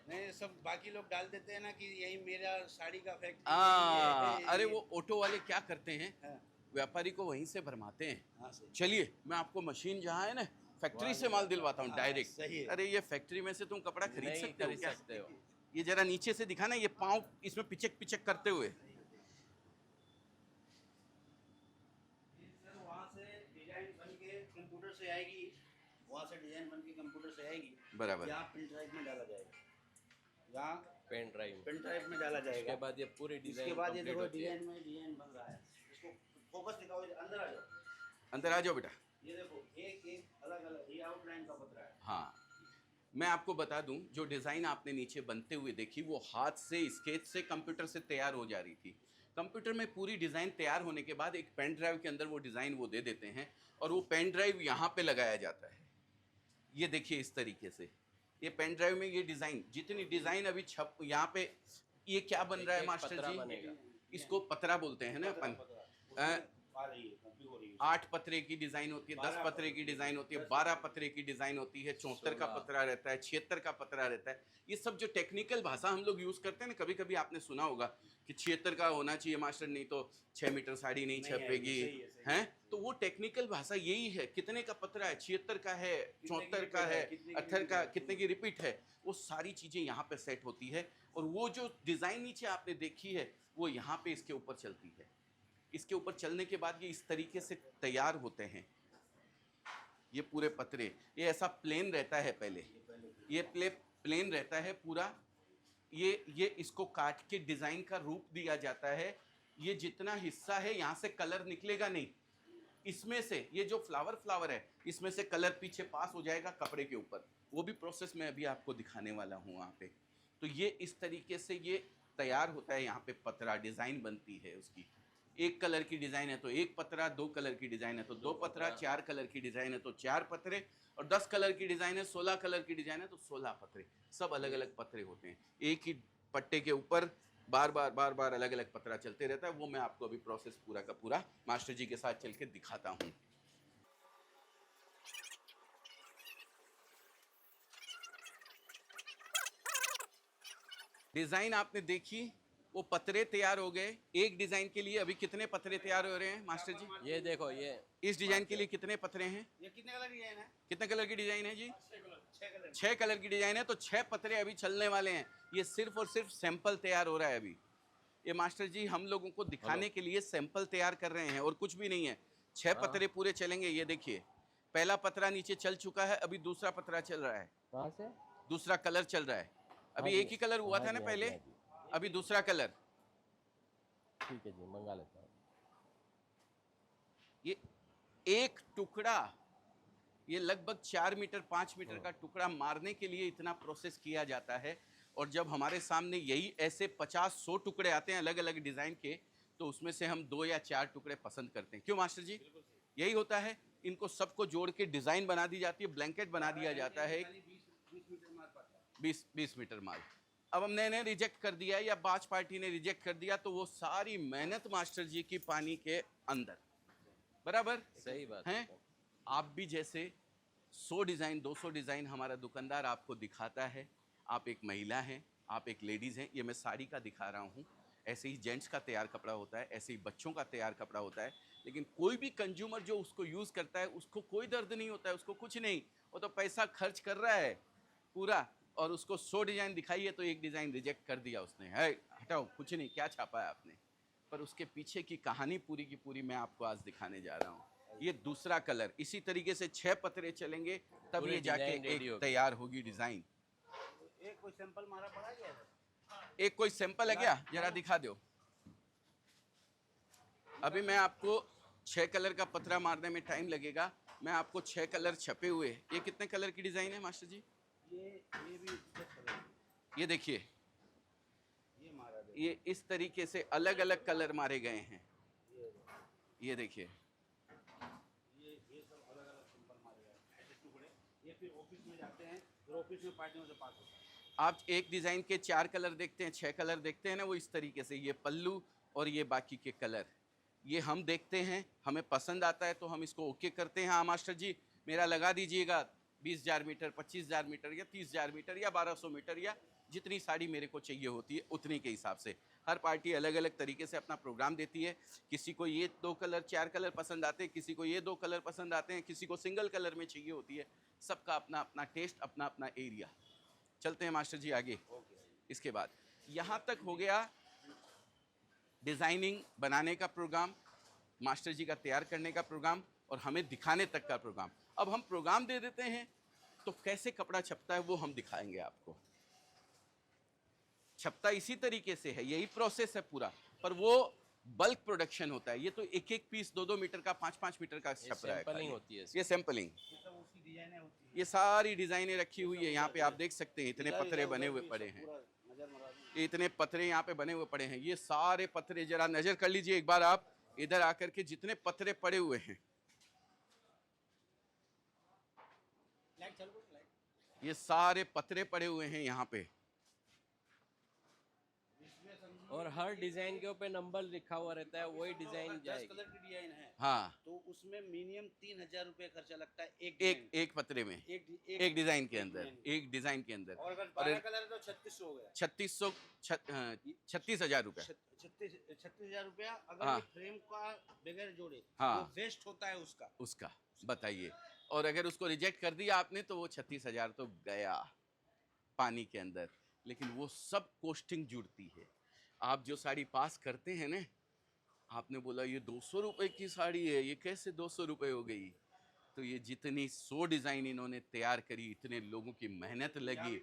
नहीं सब बाकी लोग डाल देते हैं ना कि यही मेरा साड़ी का फैक्ट्री। अरे वो ऑटो वाले क्या करते हैं, हाँ, व्यापारी को वहीं से भरमाते हैं। हाँ, सही। चलिए मैं आपको मशीन जहाँ है ना, फैक्ट्री से माल दिलवाता हूँ हाँ, डायरेक्ट। सही है। अरे ये फैक्ट्री में से तुम कपड़ा खरीद नहीं सकते हो खरीद क्या? सकते हो। ये जरा नीचे से दिखाना, ये पाँव इसमें पिचक पिचक करते हुए। सर वहाँ से डिजाइन बन के कंप्यूटर से आएगी, वहाँ से डिजाइन बन के कंप्यूटर से आएगी, बराबर। यहाँ प्रिंट ड्राइव में डाला जाएगा, यहाँ पेन ड्राइव प्रिंट ड्राइव में डाला उसके जाएगा। बाद ये पूरी डिजाइन इसके बाद ये कंप्लीट देखो होती है। डिजाइन में डिजाइन बन रहा है। इसको फोकस दिखाओ, अंदर आ जाओ। अंदर आ जाओ बेटा। ये देखो एक एक अलग अलग ये आउटलाइन का पतरा है। हाँ, मैं आपको बता दूं, जो डिज़ाइन आपने नीचे बनते हुए देखी, वो हाथ से स्केच से कंप्यूटर से तैयार हो जा रही थी। कंप्यूटर में पूरी डिज़ाइन तैयार होने के बाद एक पेन ड्राइव के अंदर वो डिज़ाइन वो दे देते हैं और वो पेन ड्राइव यहाँ पे लगाया जाता है। ये देखिए इस तरीके से ये पेन ड्राइव में ये डिज़ाइन जितनी डिज़ाइन अभी छप यहाँ पे ये क्या बन रहा है मास्टर जी, इसको पतरा बोलते हैं ना अपन। आ रही है, कॉपी हो रही है। 8 पतरे की डिज़ाइन होती है, 10 पतरे की डिज़ाइन होती है, 12 पतरे की डिज़ाइन होती है, 74 का पतरा रहता है, 76 का पतरा रहता है। ये सब जो टेक्निकल भाषा हम लोग यूज़ करते हैं ना, कभी कभी आपने सुना होगा कि 76 का होना चाहिए मास्टर, नहीं तो 6 मीटर साड़ी नहीं छपेगी, हैं? तो वो टेक्निकल भाषा यही है। कितने का पतरा है, 76 का है, 74 का है, 78 का, कितने की रिपीट है, वो सारी चीज़ें यहाँ पे सेट होती है। और वो जो डिज़ाइन नीचे आपने देखी है वो यहाँ पे इसके ऊपर चलती है। इसके ऊपर चलने के बाद ये इस तरीके से तैयार होते हैं। ये पूरे पतरे, ये ऐसा प्लेन रहता है पहले, ये प्लेन रहता है पूरा। ये इसको काट के डिज़ाइन का रूप दिया जाता है। ये जितना हिस्सा है यहाँ से कलर निकलेगा नहीं, इसमें से ये जो फ्लावर है इसमें से कलर पीछे पास हो जाएगा कपड़े के ऊपर। वो भी प्रोसेस मैं अभी आपको दिखाने वाला हूँ वहाँ पे। तो ये इस तरीके से ये तैयार होता है। यहाँ पे पतरा डिज़ाइन बनती है उसकी। एक कलर की डिज़ाइन है तो एक पतरा, 2 कलर की डिज़ाइन है तो 2 पतरा, 4 कलर की डिज़ाइन है तो 4 पतरे, और 10 कलर की डिज़ाइन है, 16 कलर की डिज़ाइन है तो 16 पतरे। सब अलग अलग पतरे होते हैं। एक ही पट्टे के ऊपर बार बार अलग अलग पतरा चलते रहता है। वो मैं आपको अभी प्रोसेस पूरा का पूरा मास्टर जी के साथ चल के दिखाता हूँ। डिज़ाइन आपने देखी, वो पतरे तैयार हो गए। एक डिज़ाइन के लिए अभी कितने पतरे तैयार हो रहे हैं मास्टर जी? ये देखो, ये इस डिज़ाइन के लिए कितने पतरे हैं? ये कितने कलर की डिजाइन है? कितने कलर की डिज़ाइन है जी? 6 कलर। 6 कलर की डिज़ाइन है तो 6 पतरे अभी चलने वाले हैं। ये सिर्फ और सिर्फ सैंपल तैयार हो रहा है अभी। ये मास्टर जी हम लोगों को दिखाने के लिए सैंपल तैयार कर रहे हैं और कुछ भी नहीं है। 6 पतरे पूरे चलेंगे। ये देखिए, पहला पतरा नीचे चल चुका है, अभी दूसरा पतरा चल रहा है। कहाँ से? दूसरा कलर चल रहा है। अभी एक ही कलर हुआ था ना पहले, अभी दूसरा कलर। ठीक है जी, मंगा लेता हूँ। ये एक टुकड़ा, ये लगभग 4 मीटर 5 मीटर का टुकड़ा मारने के लिए इतना प्रोसेस किया जाता है। और जब हमारे सामने यही ऐसे 50-100 टुकड़े आते हैं अलग अलग डिज़ाइन के, तो उसमें से हम 2 या 4 टुकड़े पसंद करते हैं। क्यों मास्टर जी? यही होता है। इनको सबको जोड़ के डिज़ाइन बना दी जाती है, ब्लैंकेट बना दिया जाता है। 20 मीटर माल अब हमने रिजेक्ट कर दिया या बाज पार्टी ने रिजेक्ट कर दिया, तो वो सारी मेहनत मास्टर जी की पानी के अंदर। बराबर सही बात है। आप भी जैसे 100 डिज़ाइन 200 डिज़ाइन हमारा दुकानदार आपको दिखाता है। आप एक महिला हैं, आप एक लेडीज़ हैं, ये मैं साड़ी का दिखा रहा हूँ। ऐसे ही जेंट्स का तैयार कपड़ा होता है, ऐसे ही बच्चों का तैयार कपड़ा होता है। लेकिन कोई भी कंज्यूमर जो उसको यूज़ करता है उसको कोई दर्द नहीं होता है, उसको कुछ नहीं। वो तो पैसा खर्च कर रहा है पूरा, और उसको 100 डिज़ाइन दिखाई है तो एक डिज़ाइन रिजेक्ट कर दिया उसने, है हटाओ, कुछ नहीं, क्या छापा है आपने। पर उसके पीछे की कहानी पूरी की पूरी मैं आपको आज दिखाने जा रहा हूँ। ये दूसरा कलर, इसी तरीके से 6 पतरे चलेंगे तब पूरी ये जाके डिज़ाइन रेडी एक होगी। तैयार होगी डिज़ाइन। एक कोई सैंपल मारा पड़ा क्या? एक कोई सैंपल है क्या? जरा दिखा दो। अभी मैं आपको 6 कलर का पतरा मारने में टाइम लगेगा। मैं आपको 6 कलर छपे हुए, ये कितने कलर की डिज़ाइन है मास्टर जी? ये भी इसका कलर। ये देखिए, ये मारा दे। ये इस तरीके से अलग अलग कलर मारे गए हैं। ये देखिए, ये सब अलग अलग सैंपल मारे गए ऐसे टुकड़े। ये फिर ऑफिस में जाते हैं, फिर ऑफिस में पार्टियों से पास होता है। आप एक डिज़ाइन के 4 कलर देखते हैं, 6 कलर देखते हैं ना, वो इस तरीके से। ये पल्लू और ये बाकी के कलर, ये हम देखते हैं, हमें पसंद आता है तो हम इसको ओके करते हैं। हाँ मास्टर जी मेरा लगा दीजिएगा 20,000 मीटर, 25,000 मीटर या 30,000 मीटर या 1200 मीटर, या जितनी साड़ी मेरे को चाहिए होती है उतनी के हिसाब से। हर पार्टी अलग अलग तरीके से अपना प्रोग्राम देती है। किसी को ये 2 कलर 4 कलर पसंद आते हैं, किसी को ये 2 कलर पसंद आते हैं, किसी को सिंगल कलर में चाहिए होती है। सबका अपना अपना टेस्ट, अपना अपना एरिया। चलते हैं मास्टर जी आगे। इसके बाद यहाँ तक हो गया डिज़ाइनिंग बनाने का प्रोग्राम, मास्टर जी का तैयार करने का प्रोग्राम और हमें दिखाने तक का प्रोग्राम। अब हम प्रोग्राम दे देते हैं तो कैसे कपड़ा छपता है वो हम दिखाएंगे आपको। छपता इसी तरीके से है, यही प्रोसेस है पूरा, पर वो बल्क प्रोडक्शन होता है। ये तो एक एक पीस 2-2 मीटर का 5-5 मीटर का छप रहा है। सैंपलिंग होती है। ये सैंपलिंग, ये सब उसकी डिजाइनें होती हैं। ये सारी डिज़ाइनें रखी हुई है यहाँ पे। आप देख सकते हैं इतने पतरे बने हुए पड़े हैं। पूरा नजर मरा दूं। ये इतने पत्रे यहाँ पे बने हुए पड़े हैं, ये सारे पत्रे जरा नजर कर लीजिए एक बार आप इधर आकर के, जितने पत्रे पड़े हुए हैं, लाइट चालू करो, लाइट। ये सारे पत्रे पड़े हुए हैं यहाँ पे। इसमें समझिए और हर डिजाइन के ऊपर नंबर लिखा हुआ रहता है, वही डिजाइन 10 जाएगी। कलर की डिजाइन है, हाँ, तो उसमें मिनिमम 3000 रुपए खर्चा लगता है एक एक डिजाइन। एक पत्रे में, एक एक डिजाइन के एक अंदर, डिजाइन। एक डिजाइन के अंदर। और अगर और 12 कलर है तो 3600 हो गया। 36,000 रुपए। 36,000 रुपया अगर हाँ। ये फ्रेम का बगैर जोड़े, हाँ। वो वेस्ट होता है उसका। उसका बताइए, और अगर उसको रिजेक्ट कर दिया आपने तो वो 36,000 तो गया पानी के अंदर। लेकिन वो सब कोस्टिंग जुड़ती है। आप जो साड़ी पास करते हैं ना, आपने बोला ये 200 रुपए की साड़ी है, ये कैसे 200 रुपए हो गई? तो ये जितनी 100 डिज़ाइन इन्होंने तैयार करी, इतने लोगों की मेहनत लगी।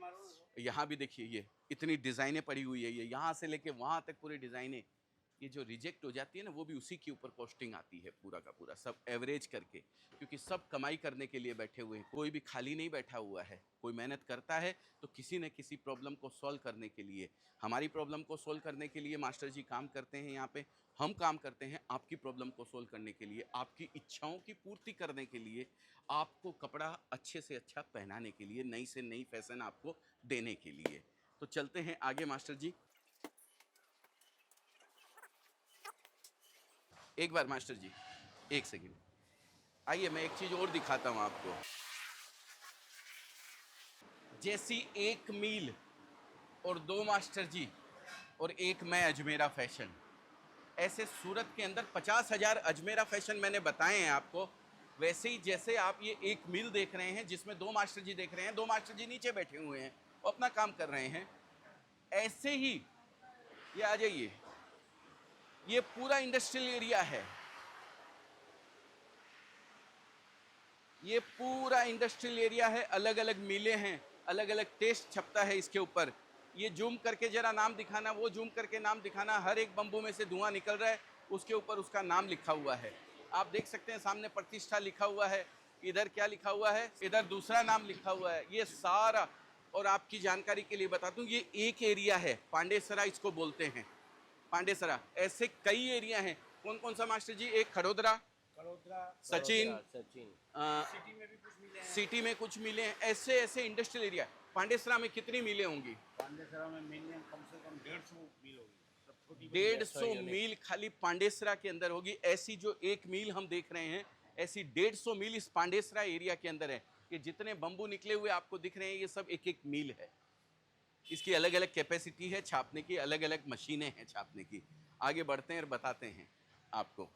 यहाँ भी देखिए, ये इतनी डिज़ाइनें पड़ी हुई है, ये यहाँ से लेके वहाँ तक पूरी डिज़ाइनें। ये जो रिजेक्ट हो जाती है ना, वो भी उसी के ऊपर कॉस्टिंग आती है पूरा का पूरा, सब एवरेज करके। क्योंकि सब कमाई करने के लिए बैठे हुए हैं, कोई भी खाली नहीं बैठा हुआ है। कोई मेहनत करता है तो किसी न किसी प्रॉब्लम को सॉल्व करने के लिए, हमारी प्रॉब्लम को सॉल्व करने के लिए मास्टर जी काम करते हैं यहाँ पे। हम काम करते हैं आपकी प्रॉब्लम को सॉल्व करने के लिए, आपकी इच्छाओं की पूर्ति करने के लिए, आपको कपड़ा अच्छे से अच्छा पहनाने के लिए, नई से नई फैशन आपको देने के लिए। तो चलते हैं आगे मास्टर जी। एक बार मास्टर जी, एक सेकंड आइए, मैं एक चीज और दिखाता हूं आपको। जैसी एक मील और 2 मास्टर जी और एक मैं अजमेरा फैशन, ऐसे सूरत के अंदर 50,000 अजमेरा फैशन मैंने बताए हैं आपको। वैसे ही जैसे आप ये एक मील देख रहे हैं जिसमें 2 मास्टर जी देख रहे हैं, 2 मास्टर जी नीचे बैठे हुए हैं वो अपना काम कर रहे हैं, ऐसे ही ये आ जाइए, ये पूरा इंडस्ट्रियल एरिया है। ये पूरा इंडस्ट्रियल एरिया है, अलग अलग मिलें हैं, अलग अलग टेस्ट छपता है इसके ऊपर। ये जूम करके जरा नाम दिखाना, वो जूम करके नाम दिखाना, हर एक बम्बू में से धुआं निकल रहा है, उसके ऊपर उसका नाम लिखा हुआ है। आप देख सकते हैं सामने प्रतिष्ठा लिखा हुआ है, इधर क्या लिखा हुआ है, इधर दूसरा नाम लिखा हुआ है। ये सारा, और आपकी जानकारी के लिए बता दूं, ये एक एरिया है, पांडेसरा इसको बोलते हैं, पांडेसरा। ऐसे कई एरिया हैं। कौन कौन सा मास्टर जी? एक खड़ोदरा, सचिन, सचिन सिटी में भी कुछ मिले हैं। सिटी में कुछ मिले हैं, ऐसे ऐसे इंडस्ट्रियल एरिया। पांडेसरा में कितनी मिलें होंगी? पांडेसरा में मिनिमम कम से कम 150 मील होगी। 150 मील खाली पांडेसरा के अंदर होगी। ऐसी जो एक मील हम देख रहे हैं, ऐसी 150 मील इस पांडेसरा एरिया के अंदर है। ये जितने बम्बू निकले हुए आपको दिख रहे हैं, ये सब एक एक मील है। इसकी अलग अलग कैपेसिटी है छापने की, अलग अलग मशीनें हैं छापने की। आगे बढ़ते हैं और बताते हैं आपको।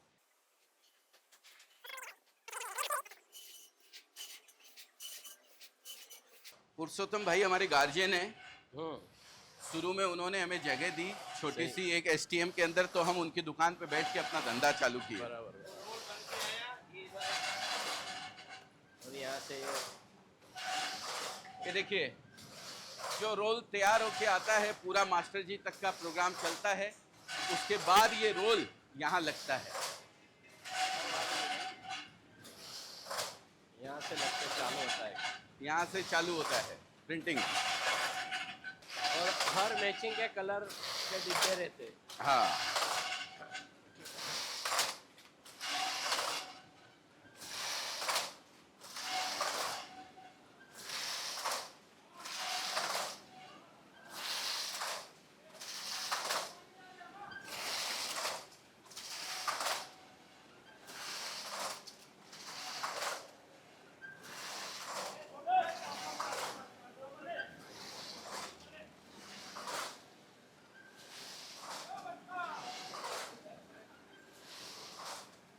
पुरुषोत्तम भाई हमारे गार्जियन हैं। शुरू में उन्होंने हमें जगह दी छोटी सी एक एसटीएम के अंदर, तो हम उनकी दुकान पे बैठ के अपना धंधा चालू किया। बराबर। और यहाँ से ये देखिए, जो रोल तैयार होके आता है, पूरा मास्टर जी तक का प्रोग्राम चलता है, उसके बाद ये रोल यहाँ लगता है। यहाँ से लगते चालू होता है, यहाँ से चालू होता है प्रिंटिंग। और हर मैचिंग के कलर के डिब्बे रहते हैं। हाँ,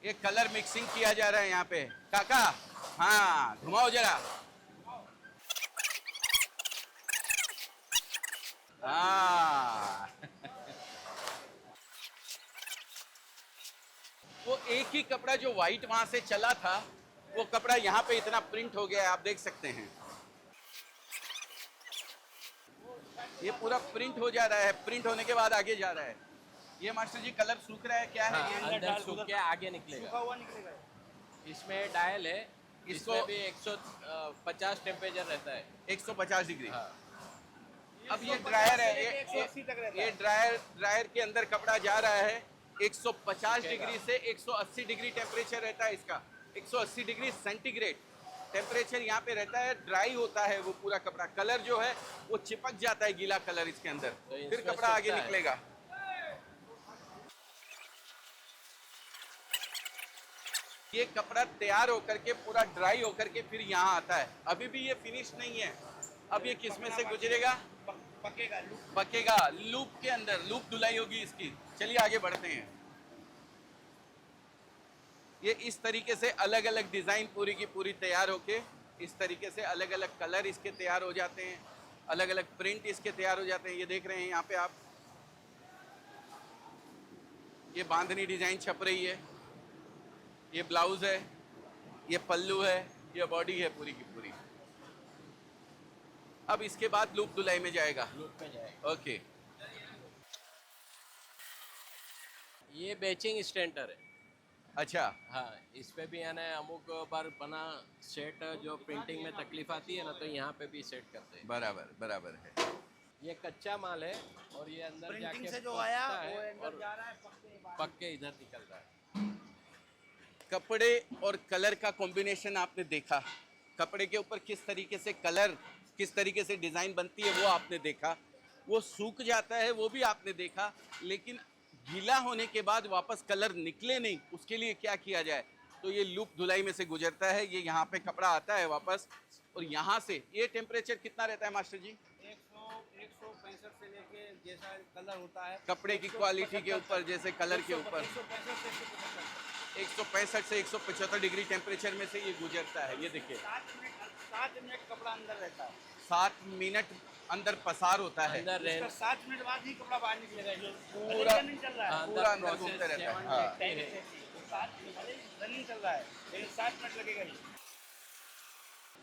ये कलर मिक्सिंग किया जा रहा है यहाँ पे। काका, हाँ घुमाओ जरा। हाँ वो एक ही कपड़ा जो व्हाइट वहां से चला था, वो कपड़ा यहाँ पे इतना प्रिंट हो गया है, आप देख सकते हैं। ये पूरा प्रिंट हो जा रहा है, प्रिंट होने के बाद आगे जा रहा है। ये मास्टर जी कलर सूख रहा है, क्या है हाँ, ये? अंदर सूख के आगे निकलेगा। सूखा हुआ निकलेगा। इसमें डायल है, इसको इसमें भी 150 टेम्परेचर रहता है। 150 डिग्री। हाँ। अब ये ड्रायर है, 180 तक रहता ये है। ड्रायर के अंदर कपड़ा जा रहा है। 150 डिग्री से 180 डिग्री टेम्परेचर रहता है इसका, 180 डिग्री सेंटीग्रेड टेम्परेचर यहाँ पे रहता है। ड्राई होता है वो पूरा कपड़ा, कलर जो है वो चिपक जाता है, गीला कलर इसके अंदर, तो फिर इसमें कपड़ा आगे सूखता है। निकलेगा। ये कपड़ा तैयार होकर के पूरा ड्राई होकर के फिर यहाँ आता है। अभी भी ये फिनिश नहीं है, अब ये किस में से गुजरेगा? पकेगा पकेगा, लूप के अंदर लूप धुलाई होगी इसकी। चलिए आगे बढ़ते हैं। ये इस तरीके से अलग अलग डिजाइन पूरी की पूरी तैयार होके, इस तरीके से अलग अलग कलर इसके तैयार हो जाते हैं, अलग अलग प्रिंट इसके तैयार हो जाते हैं। ये देख रहे हैं यहाँ पे आप, ये बांधनी डिजाइन छप रही है, ये ब्लाउज है, ये पल्लू है, ये बॉडी है पूरी की पूरी। अब इसके बाद लूप धुलाई में जाएगा। लूप में जाएगा। ओके, ये बेचिंग स्टैंडर है। अच्छा, हाँ, इस पे भी यानी अमुक बार बना सेट जो प्रिंटिंग में तकलीफ आती है ना, तो यहाँ पे भी सेट करते हैं। बराबर बराबर है। ये कच्चा माल है और ये अंदर प्रिंटिंग जाके से जो पकता आया है वो अंदर और जा रहा है, पक्के बाद। पक के इधर निकल रहा है। कपड़े और कलर का कॉम्बिनेशन आपने देखा, कपड़े के ऊपर किस तरीके से कलर, किस तरीके से डिज़ाइन बनती है वो आपने देखा, वो सूख जाता है वो भी आपने देखा, लेकिन गीला होने के बाद वापस कलर निकले नहीं, उसके लिए क्या किया जाए? तो ये लूप धुलाई में से गुजरता है, ये यहाँ पे कपड़ा आता है वापस, और यहाँ से ये टेम्परेचर कितना रहता है मास्टर जी? 165 से लेके जैसा कलर होता है, कपड़े की क्वालिटी के ऊपर, जैसे कलर के ऊपर 165 से 175 165 से 175 डिग्री टेम्परेचर में से ये गुजरता है। ये देखिए 7 मिनट कपड़ा अंदर रहता है। 7 मिनट अंदर पसार होता है, अंदर उसका रहने 7 मिनट बाद ही कपड़ा बाहर निकलेगा। जो पूरा- रनिंग चल रहा है, पूरा अंदर घूमते रहता है। हाँ। रनिंग चल रहा है, लेकिन 7 मिनट लगेगा ही।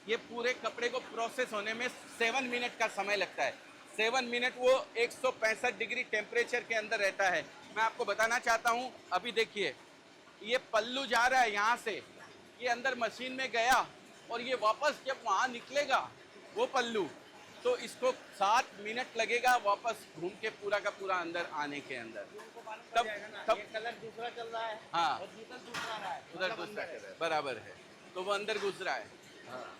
ये पूरे कपड़े को प्रोसेस होने में 7 मिनट का समय लगता है। 7 मिनट वो 165 डिग्री टेम्परेचर के अंदर रहता है। मैं आपको बताना चाहता हूँ, अभी देखिए ये पल्लू जा रहा है यहाँ से, ये अंदर मशीन में गया और ये वापस जब वहाँ निकलेगा वो पल्लू, तो इसको 7 मिनट लगेगा वापस घूम के पूरा का पूरा अंदर आने के अंदर। तब तब ये कलर दूसरा चल रहा है, हाँ, और दूसरा दूसरा रहा है, उधर मतलब दूसरा अंदर कर रहा है, बराबर है, तो वो अंदर घुस रहा है।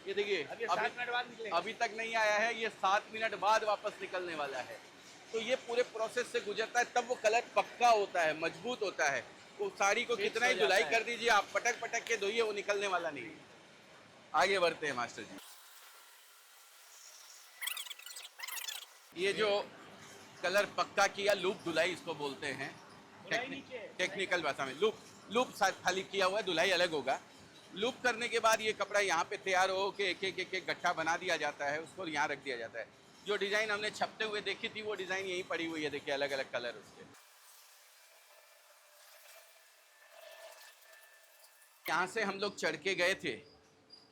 ये देखिए अब ये 7 मिनट बाद निकलेगा। अभी तक नहीं आया है, ये 7 मिनट बाद वापस निकलने वाला है। तो ये पूरे प्रोसेस से गुजरता है, तब वो कलर पक्का होता है, मजबूत होता है। वो साड़ी को फिक्स कितना ही हो जाता धुलाई है। कर दीजिए आप, पटक पटक के धोइए, वो निकलने वाला नहीं है। आगे बढ़ते हैं मास्टर जी। ये जो कलर पक्का किया, लूप धुलाई इसको बोलते हैं टेक्निकल भाषा में। लूप खाली किया हुआ है, धुलाई अलग होगा। लूप करने के बाद ये कपड़ा यहाँ पे तैयार हो के एक गट्ठा बना दिया जाता है, उसको यहाँ रख दिया जाता है। जो डिज़ाइन हमने छपते हुए देखी थी वो डिज़ाइन यहीं पड़ी हुई है, देखिए अलग अलग कलर उसके। यहाँ से हम लोग चढ़ के गए थे,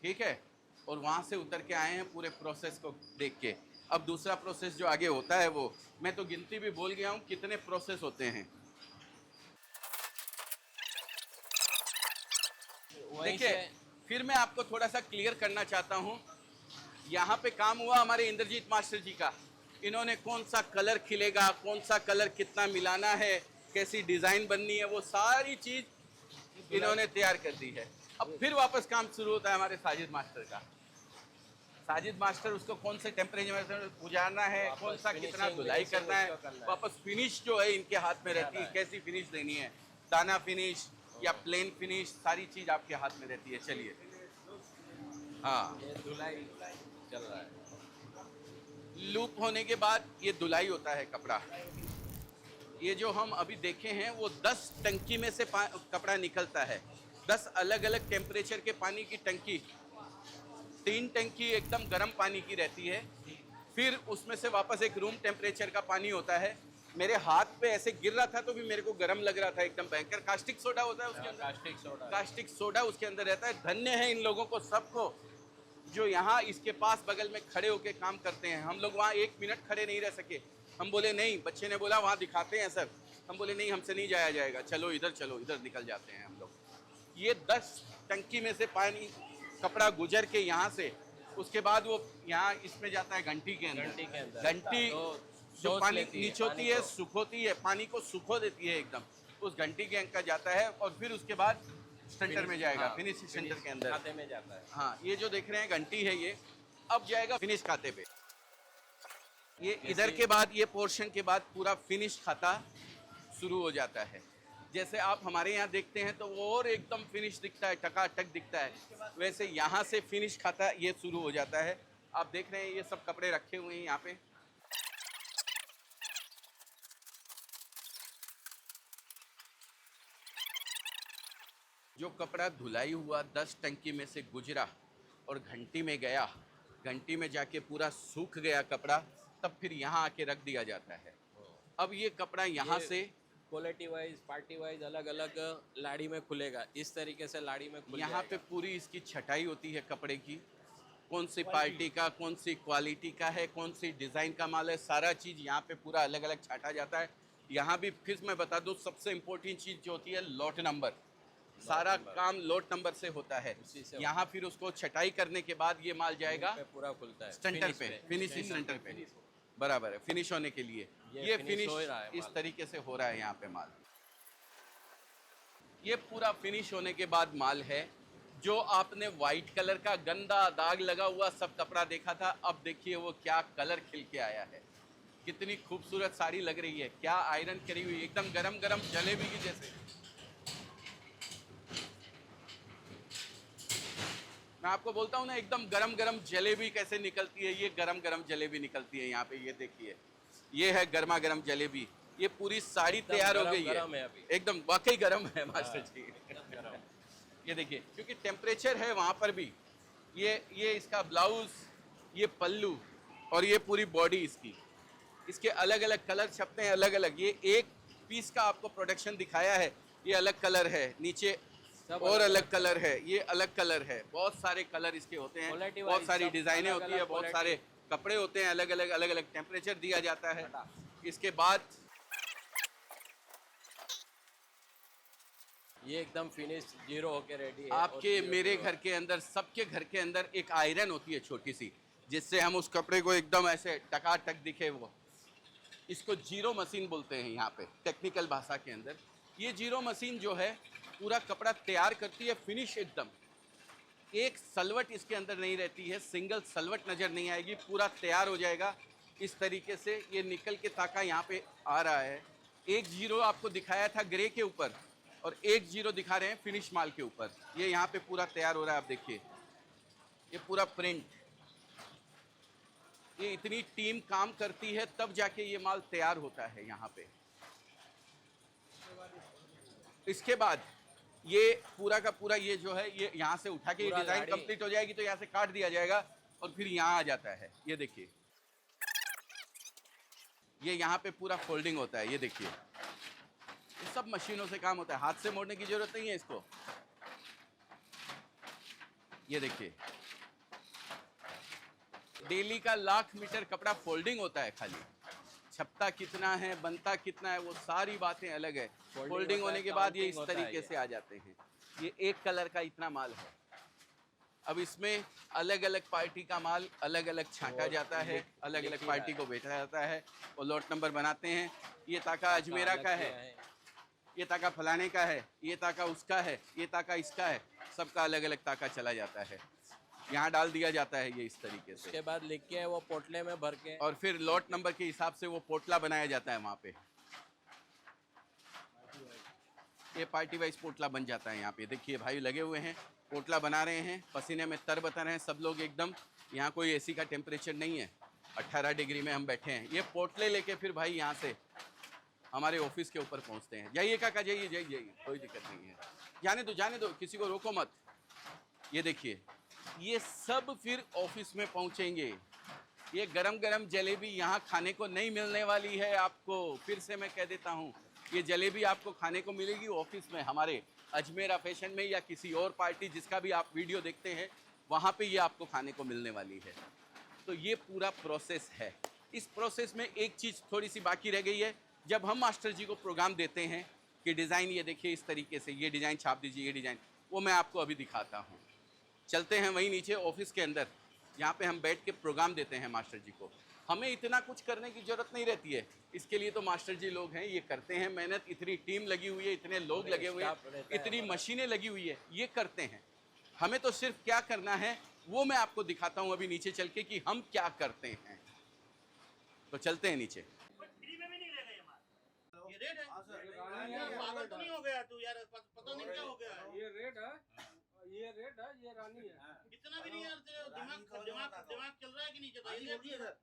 ठीक है, और वहाँ से उतर के आए हैं पूरे प्रोसेस को देख के। अब दूसरा प्रोसेस जो आगे होता है वो मैं तो गिनती भी भूल गया हूँ कितने प्रोसेस होते हैं। देखिए फिर मैं आपको थोड़ा सा क्लियर करना चाहता हूँ। यहाँ पे काम हुआ हमारे इंद्रजीत मास्टर जी का, इन्होंने कौन सा कलर खिलेगा, कौन सा कलर कितना मिलाना है, कैसी डिज़ाइन बननी है, वो सारी चीज़ इन्होंने तैयार कर दी है। अब फिर वापस काम शुरू होता है हमारे साजिद मास्टर का। साजिद मास्टर उसको कौन से टेम्परेचर में गुजारना है, कौन सा कितना धुलाई करना है, वापस फिनिश जो है इनके हाथ में रहती है, कैसी फिनिश देनी है, दाना फिनिश या प्लेन फिनिश, सारी चीज़ आपके हाथ में रहती है। चलिए, हाँ, ये धुलाई चल रहा है। लूप होने के बाद ये धुलाई होता है कपड़ा। ये जो हम अभी देखे हैं वो 10 टंकी में से कपड़ा निकलता है। 10 अलग अलग टेम्परेचर के पानी की टंकी, 3 टंकी एकदम गर्म पानी की रहती है, फिर उसमें से वापस एक रूम टेम्परेचर का पानी होता है। मेरे हाथ पे ऐसे गिर रहा था तो भी मेरे को गर्म लग रहा था एकदम भयंकर। कास्टिक सोडा होता है उसके अंदर, कास्टिक सोडा उसके अंदर रहता है। धन्य है इन लोगों को सबको जो यहाँ इसके पास बगल में खड़े होके काम करते हैं। हम लोग वहाँ 1 मिनट खड़े नहीं रह सके। हम बोले नहीं, बच्चे ने बोला वहाँ दिखाते हैं सर, हम बोले नहीं हमसे नहीं जाया जाएगा, चलो इधर निकल जाते हैं हम लोग। ये 10 टंकी में से पानी कपड़ा गुजर के यहाँ से उसके बाद वो यहाँ इसमें जाता है घंटी के अंदर। घंटी के अंदर। घंटी तो जो सोख पानी लेती है निचोती पानी है, को। सुखोती है, पानी को सुखो देती है एकदम, उस घंटी के अंदर जाता है और फिर उसके बाद सेंटर में जाएगा, हाँ, फिनिश सेंटर के अंदर। खाते में जाता है। हाँ, ये जो देख रहे हैं घंटी है, ये अब जाएगा फिनिश खाते पे। ये इधर के बाद, ये पोर्शन के बाद पूरा फिनिश खाता शुरू हो जाता है। जैसे आप हमारे यहाँ देखते हैं तो वो और एकदम फिनिश दिखता है, टकाटक दिखता है, वैसे यहाँ से फिनिश खाता ये शुरू हो जाता है। आप देख रहे हैं ये सब कपड़े रखे हुए हैं यहाँ पे। जो कपड़ा धुलाई हुआ 10 टंकी में से गुजरा और घंटी में गया, घंटी में जाके पूरा सूख गया कपड़ा, तब फिर यहाँ आके रख दिया जाता है। अब ये कपड़ा यहाँ से क्वालिटी वाइज, पार्टी वाइज अलग अलग लाड़ी में खुलेगा। इस तरीके से लाड़ी में खुल यहाँ पे जाएगा। पूरी इसकी छटाई होती है कपड़े की, कौन सी पार्टी का, कौन सी क्वालिटी का है, कौन सी डिज़ाइन का माल है, सारा चीज़ यहाँ पे पूरा अलग अलग छाटा जाता है। यहाँ भी फिर मैं बता दूँ, सबसे इम्पोर्टेंट चीज़ जो होती है लॉट नंबर, सारा काम लॉट नंबर से होता है। उसी से यहाँ फिर उसको छटाई करने के बाद ये माल जाएगा पे पूरा खुलता है सेंटर पे, फिनिशिंग सेंटर पे, बराबर है, फिनिश होने के लिए। ये finish फिनिश हो रहा है इस माल। तरीके से हो रहा है यहाँ पे माल। ये पूरा फिनिश होने के बाद माल है। जो आपने वाइट कलर का गंदा दाग लगा हुआ सब कपड़ा देखा था, अब देखिए वो क्या कलर खिल के आया है। कितनी खूबसूरत साड़ी लग रही है, क्या आयरन करी हुई, एकदम गरम गरम जलेबी की जैसे। मैं आपको बोलता हूँ ना, एकदम गरम गरम जलेबी कैसे निकलती है, ये गरम गरम जलेबी निकलती है यहाँ पे। ये देखिए, ये है गर्मा गरम जलेबी। ये पूरी साड़ी तैयार हो गई गरम है है, अभी। एकदम वाकई गरम है मास्टर जी। ये देखिए, क्योंकि टेम्परेचर है वहाँ पर भी। ये इसका ब्लाउज, ये पल्लू और ये पूरी बॉडी इसकी, इसके अलग अलग कलर छपते हैं, अलग अलग। ये एक पीस का आपको प्रोडक्शन दिखाया है, ये अलग कलर है, नीचे सब और अलग अलग कलर है, ये अलग कलर है। बहुत सारे कलर इसके होते हैं, Quality बहुत wise सारी सब डिजाइनें अलग होती है, अलग बहुत quality। सारे कपड़े होते हैं, अलग अलग टेम्परेचर दिया जाता है। इसके बाद ये एकदम फिनिश जीरो होके रेडी है। आपके और मेरे घर के अंदर, सबके घर के अंदर एक आयरन होती है छोटी सी, जिससे हम उस कपड़े को एकदम ऐसे टकाटक दिखे वो। इसको जीरो मशीन बोलते हैं यहाँ पे टेक्निकल भाषा के अंदर। ये जीरो मशीन जो है पूरा कपड़ा तैयार करती है फिनिश एकदम। एक सलवट इसके अंदर नहीं रहती है, सिंगल सलवट नज़र नहीं आएगी, पूरा तैयार हो जाएगा इस तरीके से। ये निकल के ताका यहाँ पे आ रहा है। एक जीरो आपको दिखाया था ग्रे के ऊपर और एक जीरो दिखा रहे हैं फिनिश माल के ऊपर। ये यहाँ पे पूरा तैयार हो रहा है, आप देखिए ये पूरा प्रिंट। ये इतनी टीम काम करती है तब जाके ये माल तैयार होता है यहाँ पे। इसके बाद ये पूरा का पूरा ये जो है, ये यहाँ से उठा के ये पूरा डिजाइन गाड़ी- कंप्लीट हो जाएगी तो यहाँ से काट दिया जाएगा और फिर यहाँ आ जाता है। ये देखिए, ये यहाँ पे पूरा फोल्डिंग होता है। ये देखिए, ये सब मशीनों से काम होता है, हाथ से मोड़ने की जरूरत नहीं है इसको। ये देखिए, डेली का 1,00,000 मीटर कपड़ा फोल्डिंग होता है खाली। छपता कितना है, बनता कितना है, वो सारी बातें अलग है। फोल्डिंग होता होने है, के बाद ये इस counting होता है तरीके ये। से आ जाते हैं। ये एक कलर का इतना माल है। अब इसमें अलग अलग पार्टी का माल अलग अलग छांटा और जाता है, लिख- अलग अलग लिखी पार्टी रहा को बेचा जाता है और लॉट नंबर बनाते हैं। ये ताका अजमेरा अलग का किया है, ये ताका फलाने का है, ये ताका उसका है, ये ताका इसका है, सबका अलग अलग ताका चला जाता है। यहाँ डाल दिया जाता है ये इस तरीके से। उसके बाद लिख के वो पोटले में भर के और फिर लॉट नंबर के हिसाब से वो पोटला बनाया जाता है वहाँ पे। ये पार्टी वाइज पोटला बन जाता है यहाँ पे। देखिए भाई लगे हुए हैं, पोटला बना रहे हैं, पसीने में तर बता रहे हैं सब लोग एकदम। यहाँ कोई एसी का टेम्परेचर नहीं है, 18 डिग्री में हम बैठे हैं। ये पोटले लेके फिर भाई यहाँ से हमारे ऑफिस के ऊपर पहुँचते हैं। जाइए काका, जाइए जाइए जाइए, कोई दिक्कत नहीं है, जाने दो, किसी को रोको मत। ये देखिए, ये सब फिर ऑफिस में पहुँचेंगे। ये गरम गरम जलेबी यहाँ खाने को नहीं मिलने वाली है आपको। फिर से मैं कह देता हूँ, ये जलेबी आपको खाने को मिलेगी ऑफिस में, हमारे अजमेरा फैशन में या किसी और पार्टी जिसका भी आप वीडियो देखते हैं वहाँ पे ये आपको खाने को मिलने वाली है। तो ये पूरा प्रोसेस है। इस प्रोसेस में एक चीज़ थोड़ी सी बाकी रह गई है। जब हम मास्टर जी को प्रोग्राम देते हैं कि डिज़ाइन ये देखिए इस तरीके से, ये डिज़ाइन छाप दीजिए, ये डिज़ाइन, वो मैं आपको अभी दिखाता हूँ। चलते हैं वहीं नीचे ऑफिस के अंदर। यहाँ पे हम बैठ के प्रोग्राम देते हैं मास्टर जी को। हमें इतना कुछ करने की जरूरत नहीं रहती है, इसके लिए तो मास्टर जी लोग हैं, ये करते हैं मेहनत, इतनी टीम लगी हुई है, इतने लोग लगे हुए हैं, इतनी मशीनें लगी हुई है, ये करते हैं। हमें तो सिर्फ क्या करना है वो मैं आपको दिखाता हूँ अभी नीचे चल के कि हम क्या करते हैं। तो चलते हैं नीचे। फ्री में भी नहीं लेगा ये माल। ये रेट है यार, पागल तो नहीं हो गया तू यार, पता नहीं क्या हो गया है। ये रेड है, ये रेड है, ये रानी है। इतना भी नहीं यार, तेरे दिमाग चल रहा है कि नहीं चल रहा है?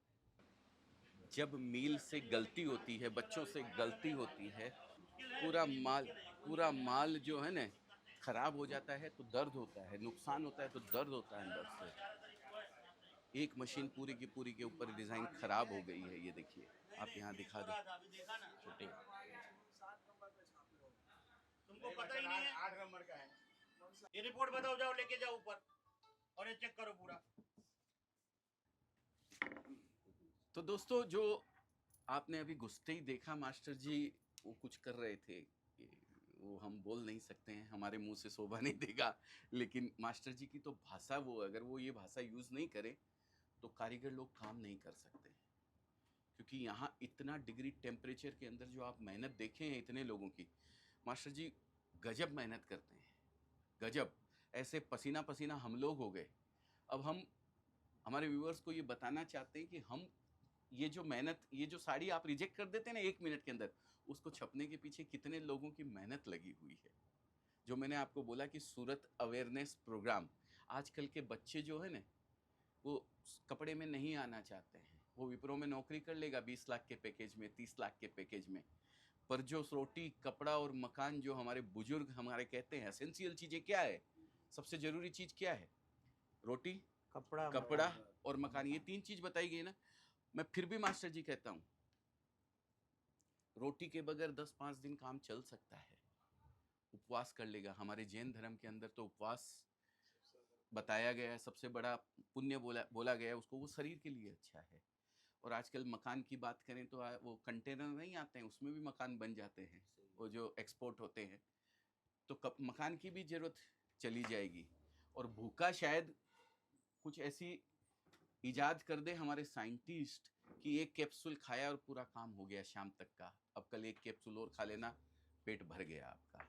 जब मील से गलती होती है, बच्चों से गलती होती है, पूरा माल जो है ना खराब हो जाता है तो दर्द होता है, नुकसान होता है तो दर्द होता है अंदर से। एक मशीन पूरी की पूरी के ऊपर डिजाइन खराब हो गई है, ये देखिए, आप यहाँ दिखा दो शूटिंग। तुमको पता ही नहीं है, 8 नंबर का है ये। रिपोर्ट बताओ, जाओ लेके जाओ ऊपर और ये चेक करो पूरा। तो दोस्तों, जो आपने अभी घुसते ही देखा मास्टर जी वो कुछ कर रहे थे, वो हम बोल नहीं सकते हैं, हमारे मुंह से शोभा नहीं देगा, लेकिन मास्टर जी की तो भाषा वो, अगर वो ये भाषा यूज़ नहीं करे तो कारीगर लोग काम नहीं कर सकते। क्योंकि यहाँ इतना डिग्री टेम्परेचर के अंदर जो आप मेहनत देखे हैं इतने लोगों की, मास्टर जी गजब मेहनत करते हैं, गजब। ऐसे पसीना पसीना हम लोग हो गए। अब हम हमारे व्यूअर्स को ये बताना चाहते हैं कि हम ये जो मेहनत, ये जो साड़ी आप रिजेक्ट कर देते हैं ना 1 मिनट के अंदर, उसको छपने के पीछे कितने लोगों की मेहनत लगी हुई है। जो मैंने आपको बोला कि सूरत अवेयरनेस प्रोग्राम, आजकल के बच्चे जो है ना वो कपड़े में नहीं आना चाहते हैं, वो विप्रो में नौकरी कर लेगा 20 लाख के पैकेज में, 30 लाख के पैकेज में, पर जो रोटी कपड़ा और मकान जो हमारे बुजुर्ग हमारे कहते हैं एसेंशियल चीज़ें क्या है, सबसे ज़रूरी चीज़ क्या है, रोटी कपड़ा और मकान, ये 3 चीज़ बताई गई ना। मैं फिर भी मास्टर जी कहता हूँ, रोटी के बगैर 10-5 दिन काम चल सकता है, उपवास कर लेगा। हमारे जैन धर्म के अंदर तो उपवास बताया गया है, सबसे बड़ा पुण्य बोला गया है उसको, वो शरीर के लिए अच्छा है। और आजकल मकान की बात करें तो वो कंटेनर नहीं आते हैं, उसमें भी मकान बन जाते हैं, वो जो एक्सपोर्ट होते हैं, तो मकान की भी ज़रूरत चली जाएगी। और भूखा शायद कुछ ऐसी इजाद कर दे हमारे साइंटिस्ट कि एक कैप्सूल खाया और पूरा काम हो गया शाम तक का, अब कल एक कैप्सूल और खा लेना, पेट भर गया आपका।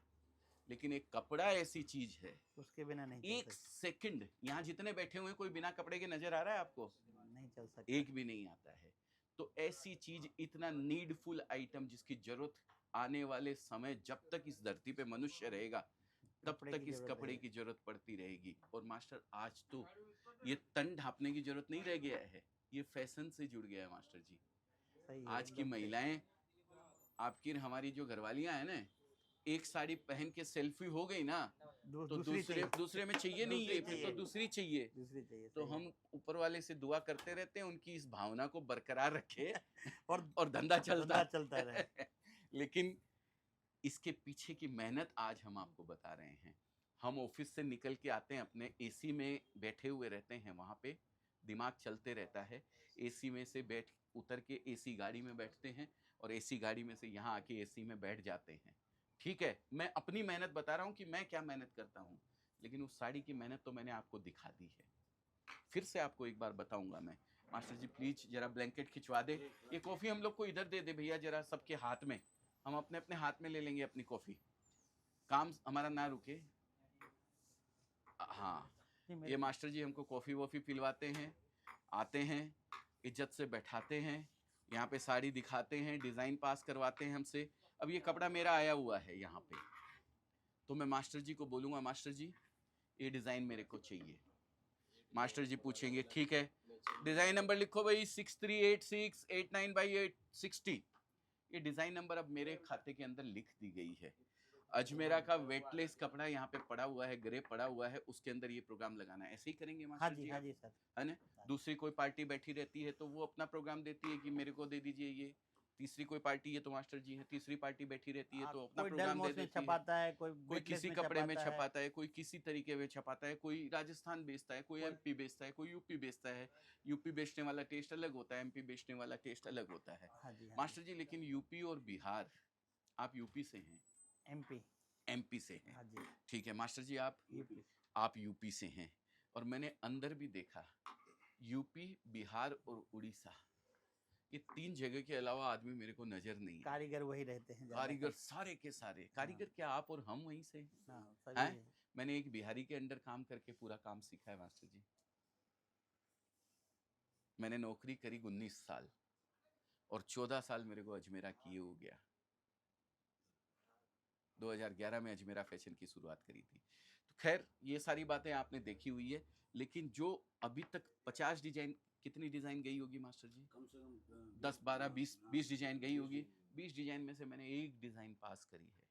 लेकिन एक कपड़ा ऐसी चीज है, उसके बिना नहीं एक सेकंड, यहाँ जितने बैठे हुए हैं कोई बिना कपड़े के नजर आ रहा है आपको? नहीं चल सकता, एक भी नहीं आता है। तो ऐसी चीज, इतना नीडफुल आइटम जिसकी जरूरत आने वाले समय, जब तक इस धरती पे मनुष्य रहेगा तब तक इस कपड़े की जरूरत पड़ती रहेगी। और मास्टर आज तो ये तन ढांपने की जरूरत नहीं रह गया है, ये फैशन से जुड़ गया है मास्टर जी। आज की महिलाएं, आपकी हमारी जो घरवालियां हैं ना, एक साड़ी पहन के सेल्फी हो गई ना तो दूसरे में चाहिए नहीं है, फिर तो दूसरी चाहिए। तो हम ऊपर वाले से दुआ करते रहते हैं उनकी इस भावना को बरकरार रखे और धंधा चलता रहे। लेकिन इसके पीछे की मेहनत आज हम आपको बता रहे हैं। हम ऑफिस से निकल के आते हैं, अपने एसी में बैठे हुए रहते हैं, वहाँ पे दिमाग चलते रहता है, एसी में से उतर के एसी गाड़ी में बैठते हैं और एसी गाड़ी में से यहाँ आके एसी में बैठ जाते हैं। ठीक है, मैं अपनी मेहनत बता रहा हूँ कि मैं क्या मेहनत करता हूँ, लेकिन उस साड़ी की मेहनत तो मैंने आपको दिखा दी है। फिर से आपको एक बार बताऊंगा मैं। मास्टर जी प्लीज जरा ब्लैंकेट खिंचवा दे, ये कॉफी हम लोग को इधर दे दे भैया, जरा सबके हाथ में, हम अपने अपने हाथ में ले लेंगे अपनी कॉफी, काम हमारा ना रुके। हाँ, ये मास्टर जी हमको कॉफी वॉफी पिलवाते हैं, आते हैं, इज्जत से बैठाते हैं, यहाँ पे साड़ी दिखाते हैं, डिजाइन पास करवाते हैं हमसे। अब ये कपड़ा मेरा आया हुआ है यहाँ पे, तो मैं मास्टर जी को बोलूँगा, मास्टर जी ये डिज़ाइन मेरे को चाहिए। मास्टर जी पूछेंगे ठीक है, डिज़ाइन नंबर लिखो भाई 638689/860। ये डिज़ाइन नंबर अब मेरे खाते के अंदर लिख दी गई है। अजमेरा का वेटलेस कपड़ा यहाँ पे पड़ा हुआ है, ग्रे पड़ा हुआ है, उसके अंदर ये प्रोग्राम लगाना है। ऐसे ही करेंगे मास्टर जी? हाँ जी सर, है ना। दूसरी कोई पार्टी बैठी रहती है तो वो अपना प्रोग्राम देती है कि मेरे को दे दीजिए ये। तीसरी कोई पार्टी है तो मास्टर जी है, तीसरी पार्टी बैठी रहती है तो अपना प्रोग्राम दे देती है। कोई किसी कपड़े में छपाता है, कोई किसी तरीके में छपाता है, कोई राजस्थान बेचता है, कोई एमपी बेचता है, कोई यूपी बेचता है। यूपी बेचने वाला टेस्ट अलग होता है, एमपी बेचने वाला टेस्ट अलग होता है। मास्टर जी लेकिन यूपी और बिहार, आप यूपी से हैं? एमपी से हैं, ठीक है। मास्टर जी आप यूपी से हैं, और मैंने अंदर भी देखा यूपी, बिहार और उड़ीसा, ये 3 जगह के अलावा आदमी मेरे को नजर नहीं है। कारीगर वही रहते हैं ज्यादातर। कारीगर सारे के सारे कारीगर, क्या आप और हम वहीं से हैं? हाँ, सभी हैं? है। मैंने एक बिहारी के अंडर काम करके पूरा काम सीखा है मास्टर जी। मैंने नौकरी करी 19 साल और 14 साल मेरे को अजमेरा किए हो गया। 2011 में अजमेरा फैशन की शुरुआत करी थी। तो खैर ये सारी बातें आपने देखी हुई है, लेकिन जो अभी तक 50 डिजाइन, कितनी डिजाइन गई होगी मास्टर जी? कम से कम 10, 12, 20 डिजाइन गई होगी। 20 डिजाइन में से मैंने एक डिजाइन पास करी है।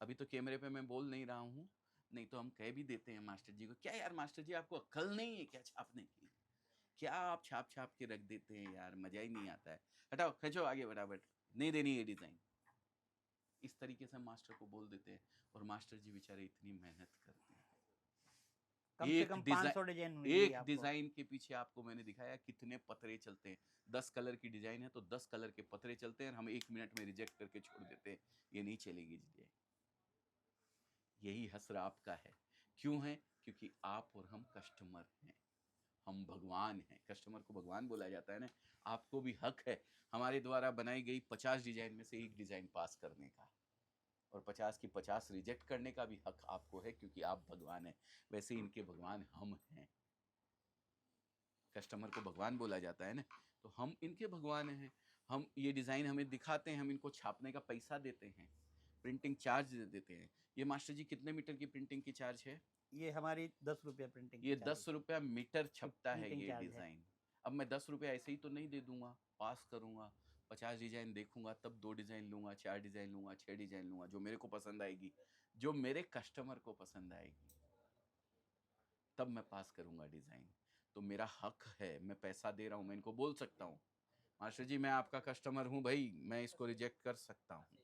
अभी तो कैमरे पे मैं बोल नहीं रहा हूँ, नहीं तो हम कह भी देते हैं मास्टर जी को, क्या यार मास्टर जी आपको अक्ल नहीं है क्या छापने की? क्या आप छाप छाप के रख देते हैं यार, मजा ही नहीं आता है। हटाओ, खींचो आगे फटाफट, नहीं देनी ये डिजाइन। इस तरीके से मास्टर को बोल देते हैं, और मास्टर जी बेचारे इतनी मेहनत करते हैं। कम से कम 500 डिजाइन मिलेगी एक आपको। डिजाइन के पीछे आपको मैंने दिखाया कितने पतरे चलते हैं। 10 कलर की डिजाइन है तो 10 कलर के पतरे चलते हैं, हम 1 मिनट में रिजेक्ट करके छोड़ देते हैं, ये नहीं चलेगी डिजाइन। यही हसर आपका है। क्यों है? क्योंकि आप और हम कस्टमर हैं, हम भगवान हैं। कस्टमर को भगवान बोला जाता है ना। आपको भी हक है हमारे द्वारा बनाई गई 50 डिजाइन में से एक डिजाइन पास करने का, और 50 की 50 रिजेक्ट करने का भी हक आपको है, क्योंकि आप भगवान हैं। वैसे इनके भगवान हम हैं। कस्टमर को भगवान बोला जाता है ना, तो हम इनके भगवान हैं। हम ये डिजाइन हमें दिखाते हैं, हम इनको छापने का पैसा देते हैं, प्रिंटिंग चार्ज देते हैं। ये मास्टर जी कितने मीटर की प्रिंटिंग की चार्ज है? ये हमारी 10 रुपया प्रिंटिंग ये 10 रुपया मीटर छपता है प्रिंटिंग ये चार्ज है। डिजाइन। अब मैं 10 रुपया ऐसे ही तो नहीं दे दूंगा, पास करूंगा, 50 डिजाइन देखूंगा, तब 2 डिजाइन लूंगा, 4 डिजाइन लूंगा, 6 डिजाइन लूंगा, जो मेरे को पसंद आएगी, जो मेरे कस्टमर को पसंद आएगी, तब मैं पास करूंगा डिजाइन। तो मेरा हक है, मैं पैसा दे रहा हूं, मैं इनको बोल सकता हूँ मास्टर जी मैं आपका कस्टमर हूँ भाई, मैं इसको रिजेक्ट कर सकता हूँ।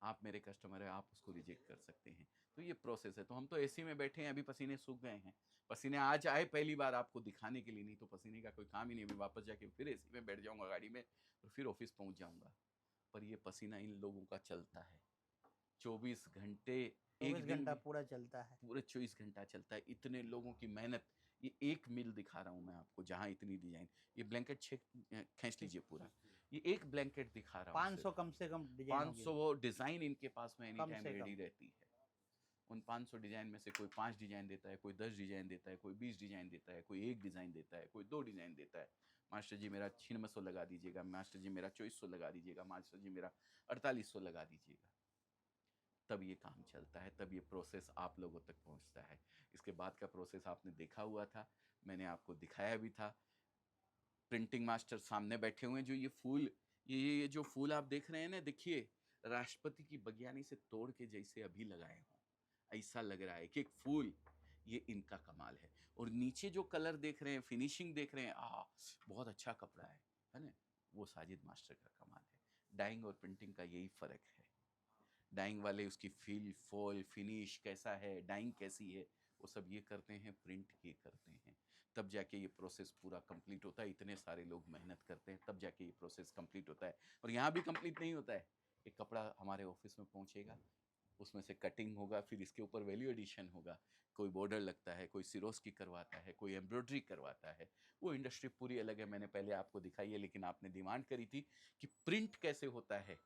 आप मेरे कस्टमर है, आप उसको रिजेक्ट कर सकते हैं। तो ये प्रोसेस है। तो हम तो एसी में बैठे हैं, अभी पसीने सूख गए हैं। पसीने आज आए पहली बार आपको दिखाने के लिए, नहीं तो पसीने का कोई काम ही नहीं। मैं वापस जाके फिर एसी में बैठ जाऊंगा गाड़ी में और फिर ऑफिस पहुंच जाऊंगा। पर ये पसीना इन लोगों का चलता है 24 घंटे, एक 24 दिन घंटा भी पूरा चलता है। पूरे 24 घंटा चलता है। इतने लोगों की मेहनत। ये एक मिल दिखा रहा हूँ मैं आपको, जहाँ इतनी डिजाइन। ये ब्लैंकेट खींच लीजिए पूरा, ये एक ब्लैंकेट दिखा रहा हूँ। 500 कम से कम डिजाइन 500 वो डिजाइन इनके पास में एनी कम टाइम से रेडी कम। रहती है। उन 500 डिजाइन में से कोई 5 डिजाइन देता है, कोई 10 डिजाइन देता है, कोई 20 डिजाइन देता है, कोई 1 डिजाइन देता है, कोई 2 डिजाइन देता है। मास्टर जी मेरा 600 लगा दीजिएगा, मास्टर जी मेरा 2400 लगा दीजिएगा, मास्टर जी मेरा 4800 लगा दीजिएगा। तब ये काम चलता है, तब ये प्रोसेस आप लोगों तक पहुंचता है। इसके बाद का प्रोसेस आपने देखा हुआ था, मैंने आपको दिखाया भी था। प्रिंटिंग मास्टर सामने बैठे हुए हैं। जो ये फूल, ये जो फूल आप देख रहे हैं ना, देखिए राष्ट्रपति की बगियानी से तोड़ के जैसे अभी लगाए हों, ऐसा लग रहा है कि एक फूल। ये इनका कमाल है। और नीचे जो कलर देख रहे हैं, फिनिशिंग देख रहे हैं, बहुत अच्छा कपड़ा है ना, वो साजिद मास्टर का कमाल है। डाइंग और प्रिंटिंग का यही फर्क है। डाइंग वाले उसकी फील, फॉल, फिनिश कैसा है, डाइंग कैसी है, वो सब ये करते हैं, प्रिंट ये करते हैं। तब जाके ये प्रोसेस पूरा कंप्लीट होता है। इतने सारे लोग मेहनत करते हैं, तब जाके ये प्रोसेस कंप्लीट होता है। और यहाँ भी कंप्लीट नहीं होता है। एक कपड़ा हमारे ऑफिस में पहुँचेगा, उसमें से कटिंग होगा, फिर इसके ऊपर वैल्यू एडिशन होगा, कोई बॉर्डर लगता है, कोई सिरोस्की करवाता है, कोई एम्ब्रॉयडरी करवाता है। वो इंडस्ट्री पूरी अलग है, मैंने पहले आपको दिखाई है। लेकिन आपने डिमांड करी थी कि प्रिंट कैसे होता है,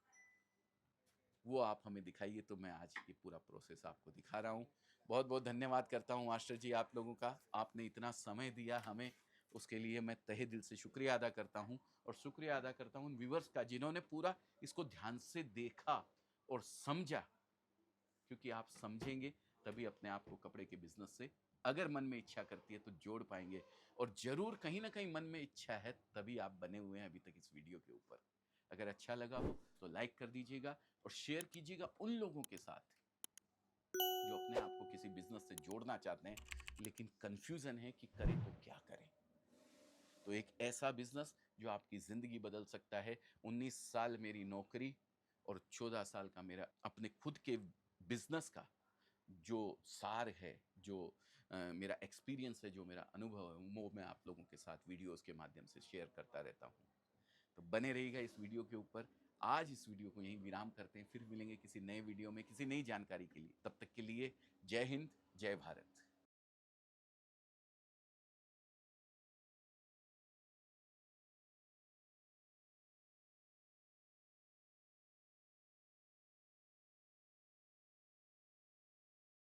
वो आप हमें दिखाइए, तो मैं आज ये पूरा प्रोसेस आपको दिखा रहा हूँ। बहुत बहुत धन्यवाद करता हूँ मास्टर जी आप लोगों का, आपने इतना समय दिया हमें, उसके लिए मैं तहे दिल से शुक्रिया अदा करता हूँ। और शुक्रिया अदा करता हूँ उन व्यूवर्स का जिन्होंने पूरा इसको ध्यान से देखा और समझा, क्योंकि आप समझेंगे तभी अपने आप को कपड़े के बिजनेस से, अगर मन में इच्छा करती है तो जोड़ पाएंगे। और जरूर कहीं ना कहीं मन में इच्छा है, तभी आप बने हुए हैं अभी तक इस वीडियो के ऊपर। अगर अच्छा लगा हो तो लाइक कर दीजिएगा और शेयर कीजिएगा उन लोगों के साथ जो अपने आप को किसी बिजनेस से जोड़ना चाहते हैं, लेकिन कंफ्यूजन है कि करें तो क्या करें। तो एक ऐसा बिजनेस जो आपकी जिंदगी बदल सकता है। 19 साल मेरी नौकरी और 14 साल का मेरा अपने खुद के बिजनेस का जो सार है, जो मेरा एक्सपीरियंस है, जो मेरा अनुभव है, वो मैं आप लोगों के साथ वीडियोस के माध्यम से शेयर करता रहता हूँ। तो बने रहिएगा इस वीडियो के ऊपर। आज इस वीडियो को यहीं विराम करते हैं, फिर मिलेंगे किसी नए वीडियो में किसी नई जानकारी के लिए। तब तक के लिए जय हिंद, जय भारत।